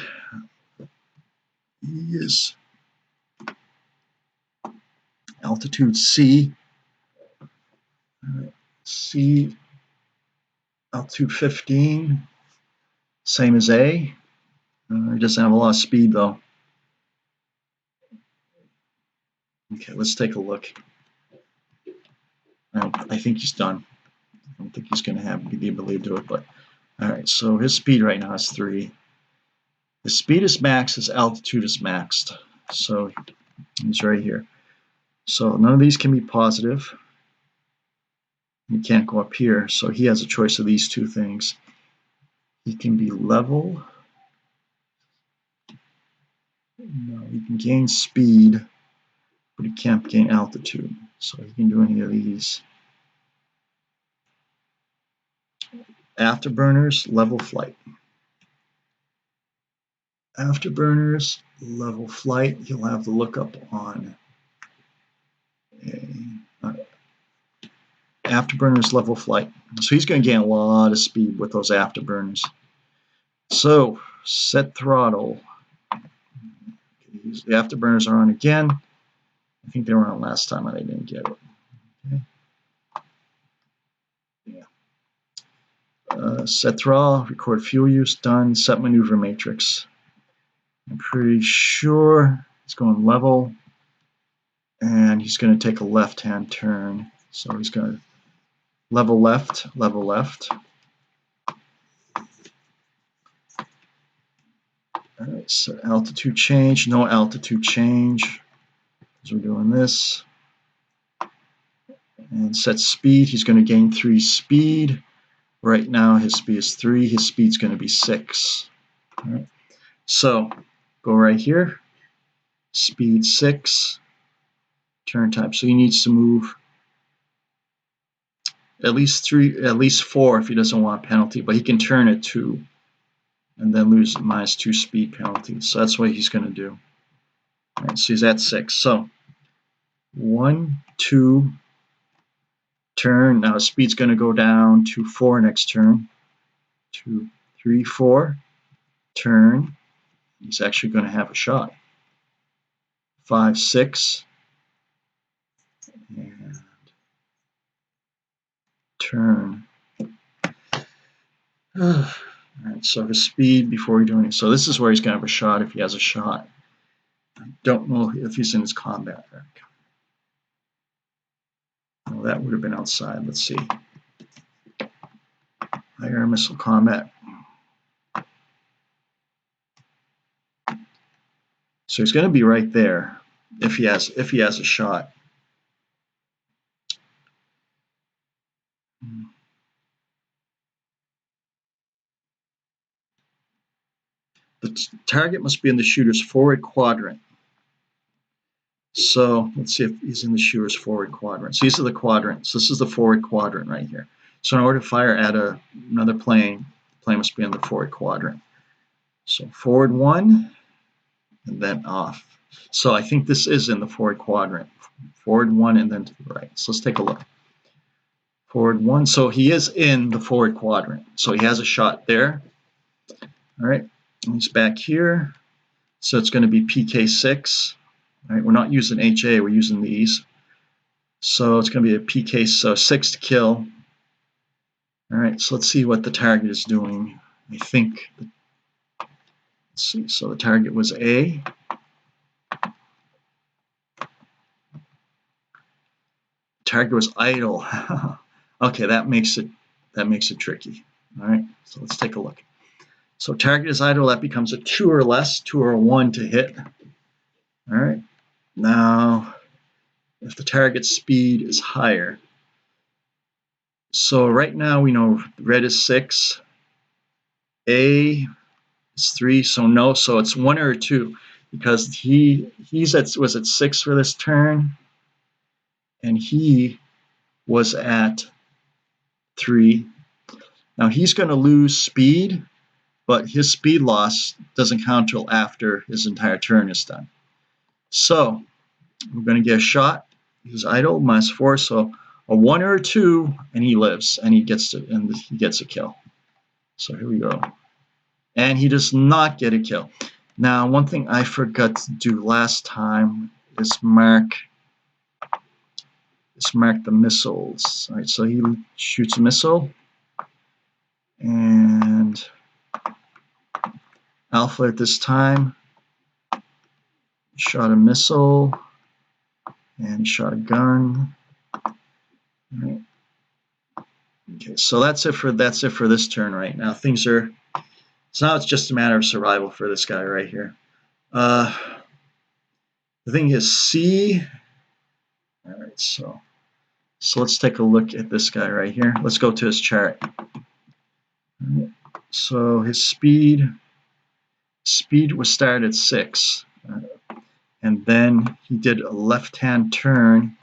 is altitude C. C, altitude 15, same as A. He doesn't have a lot of speed though. Okay, let's take a look. I think he's done. I don't think he's going to have the ability to do it, but all right. So his speed right now is 3. His speed is maxed. His altitude is maxed. So he's right here. So none of these can be positive. He can't go up here. So he has a choice of these two things. He can be level. No, he can gain speed, but he can't gain altitude. So he can do any of these. Afterburners, level flight. Afterburners, level flight. He'll have to look up on Afterburners, level flight. So he's going to gain a lot of speed with those afterburners. So set throttle. The afterburners are on again. I think they were on last time and I didn't get it. Okay. Yeah. Set throttle, record fuel use, done. Set maneuver matrix. I'm pretty sure it's going level, and he's going to take a left-hand turn. So he's going to level left, level left. All right, so altitude change, no altitude change, because we're doing this. And set speed, he's going to gain 3 speed. Right now his speed is 3, his speed's going to be 6. All right. So go right here, speed 6, turn time. So he needs to move at least 4 if he doesn't want a penalty, but he can turn at 2 and then lose -2 speed penalty. So that's what he's going to do. All right, so he's at 6. So 1, 2, turn. Now his speed's going to go down to 4 next turn. 2, 3, 4, turn. He's actually going to have a shot. 5, 6, and turn. All right, so his speed before we do anything. So this is where he's going to have a shot if he has a shot. I don't know if he's in his combat arc. Well, that would have been outside. Let's see. Air missile combat. So he's going to be right there if he has a shot. The target must be in the shooter's forward quadrant. So let's see if he's in the shooter's forward quadrant. So these are the quadrants. This is the forward quadrant right here. So in order to fire at another plane, the plane must be in the forward quadrant. So forward 1, and then off. So I think this is in the forward quadrant. Forward 1 and then to the right. So let's take a look. Forward 1. So he is in the forward quadrant. So he has a shot there. All right. And he's back here. So it's going to be PK6. All right. We're not using HA. We're using these. So it's going to be a PK, so 6 to kill. All right. So let's see what the target is doing. I think. Let's see. So the target was A. Target was idle. Okay, that makes it tricky. All right, so let's take a look. So target is idle. That becomes a 2 or less, 2 or 1 to hit. All right. Now, if the target speed is higher, so right now we know red is 6, A is 3, so no. So it's 1 or 2 because was at 6 for this turn, and he was at 3. Now he's going to lose speed, but his speed loss doesn't count till after his entire turn is done. So we're going to get a shot. He's idle, -4, so a 1 or a 2, and he lives, and he gets a kill. So here we go. And he does not get a kill. Now, one thing I forgot to do last time is mark the missiles. All right, so he shoots a missile, and Alpha at this time shot a missile and shot a gun. All right. Okay, so that's it for this turn right now. So now it's just a matter of survival for this guy right here. The thing is C. All right, so let's take a look at this guy right here. Let's go to his chart. Right, so his speed was started at 6, and then he did a left-hand turn.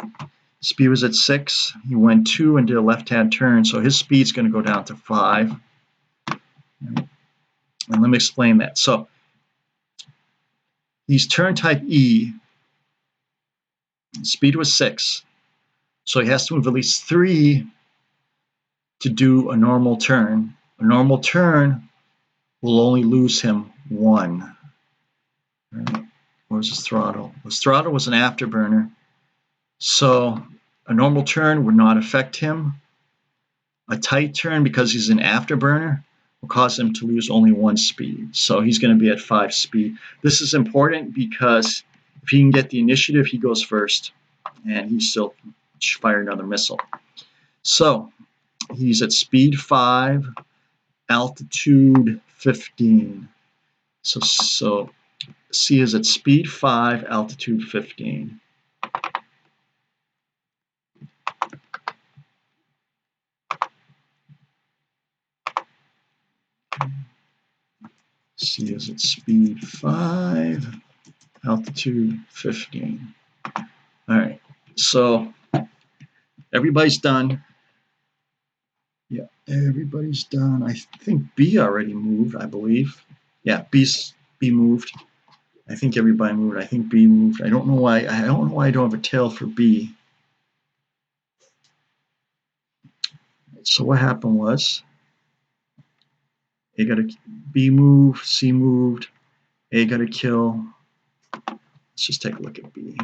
Speed was at 6. He went 2 and did a left-hand turn, so his speed's going to go down to 5. Right. And let me explain that. So he's turn type E. Speed was 6. So he has to move at least 3 to do a normal turn. A normal turn will only lose him 1. Right. Where's his throttle? His throttle was an afterburner. So a normal turn would not affect him. A tight turn, because he's an afterburner, will cause him to lose only 1 speed. So he's going to be at 5 speed. This is important because if he can get the initiative, he goes first, and he still fire another missile. So he's at speed 5, altitude 15. So C is at speed 5, altitude 15. C is at speed 5, altitude 15. All right, so everybody's done. Yeah, everybody's done. I think B already moved, I believe. Yeah, B moved. I think everybody moved. I think B moved. I don't know why I don't have a tail for B. So what happened was B moved, C moved, A got a kill. Let's just take a look at B.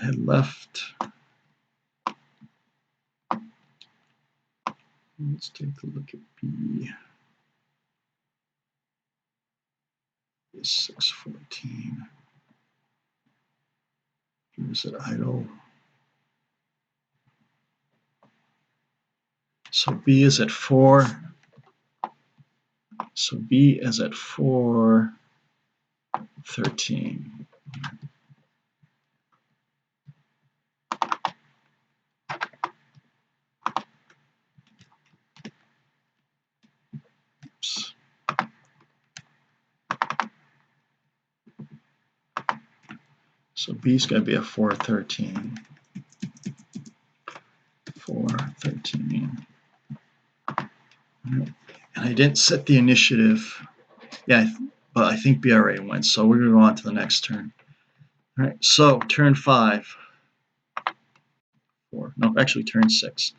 Head left. Let's take a look at B. 614. Here's at idle. So B is at 4. So B is at 413. Oops. So B's going to be a 413. 413. And I didn't set the initiative. Yeah, but I think B already went. So we're going to go on to the next turn. All right, so turn 5. 4. No, actually turn 6.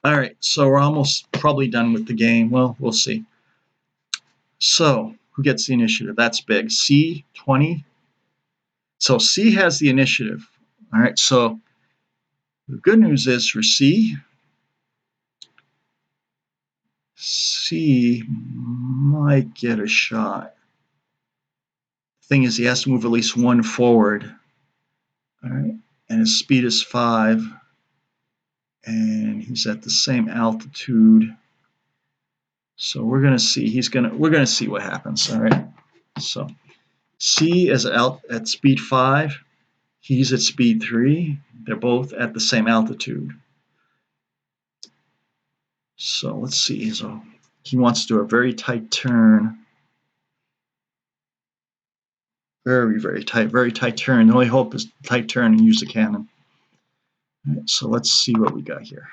All right, so we're almost probably done with the game. Well, we'll see. So who gets the initiative? That's big. C, 20. So C has the initiative. All right, so the good news is for C might get a shot. Thing is, he has to move at least 1 forward. All right, and his speed is 5, and he's at the same altitude. So we're gonna see. We're gonna see what happens. All right. So C is out at speed 5. He's at speed 3. They're both at the same altitude. So let's see. So he wants to do a very tight turn. Very tight turn. The only hope is tight turn and use the cannon. All right, so let's see what we got here.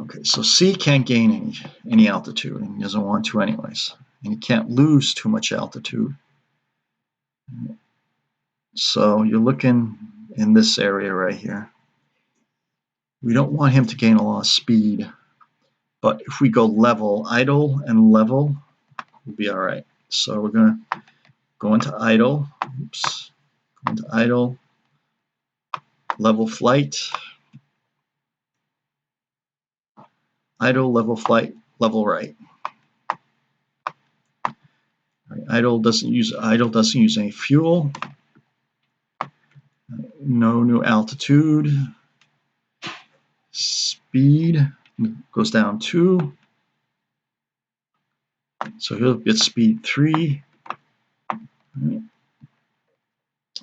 Okay, so C can't gain any altitude, and he doesn't want to anyways. And he can't lose too much altitude. So you're looking in this area right here. We don't want him to gain a lot of speed, but if we go level, idle, and level, we'll be all right. So we're going to go into idle. Oops. Go into idle, level flight, idle, level flight, level right. Idle doesn't use any fuel. No new altitude. Speed goes down 2. So he'll get speed 3. Right.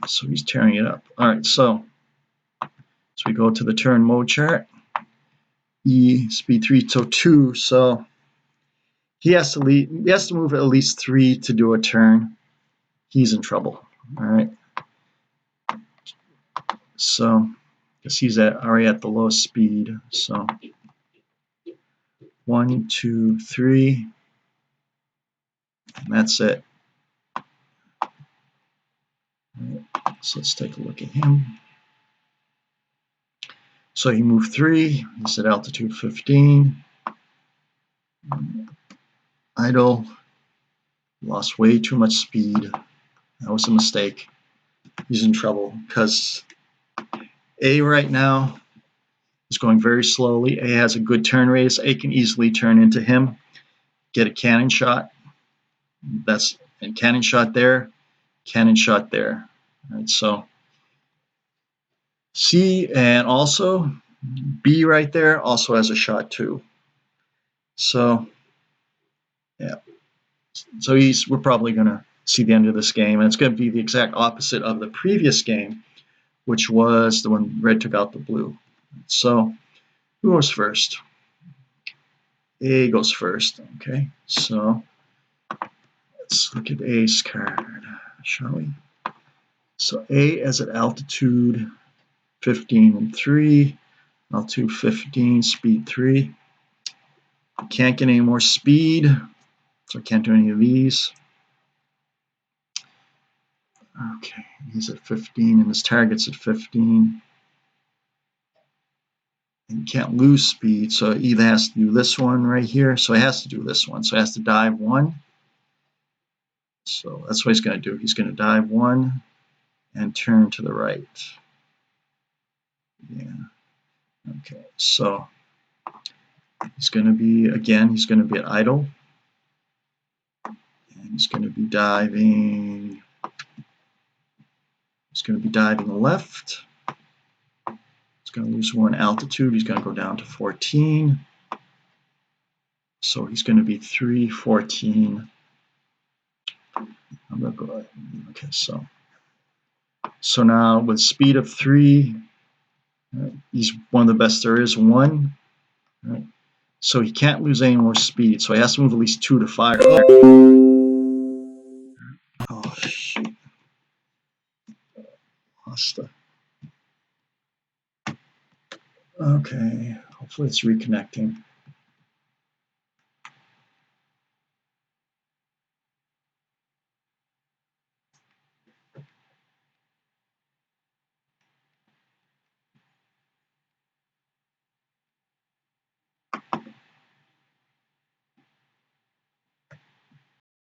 So he's tearing it up. All right, so we go to the turn mode chart. E speed 3, so 2. So he has to move at least 3 to do a turn. He's in trouble. All right. So because he's already at the lowest speed. So 1, 2, 3, and that's it. Right. So let's take a look at him. So he moved 3. He's at altitude 15. Idle. Lost way too much speed. That was a mistake. He's in trouble because A right now is going very slowly. A has a good turn radius. A can easily turn into him, get a cannon shot. And cannon shot there, cannon shot there. All right, so C and also B right there also has a shot too. So yeah, so we're probably gonna see the end of this game, and it's gonna be the exact opposite of the previous game, which was the one red took out the blue. So who goes first? A goes first. Okay, so let's look at A's card, shall we? So A is at altitude 15 and 3, altitude 15, speed 3. Can't get any more speed, so I can't do any of these. Okay, he's at 15 and his target's at 15. And you can't lose speed, so it either has to do this one right here, so it has to do this one. So it has to dive 1. So that's what he's going to do. He's going to dive 1 and turn to the right. Yeah. Okay, so he's going to be at idle. And he's going to be diving. He's going to be diving left. He's going to lose 1 altitude. He's going to go down to 14. So he's going to be 3, 14. I'm going to go ahead. Okay, so now with speed of 3, he's one of the best there is, 1. Right? So he can't lose any more speed. So he has to move at least 2 to fire. Oh shoot. Lost the. Okay, hopefully it's reconnecting.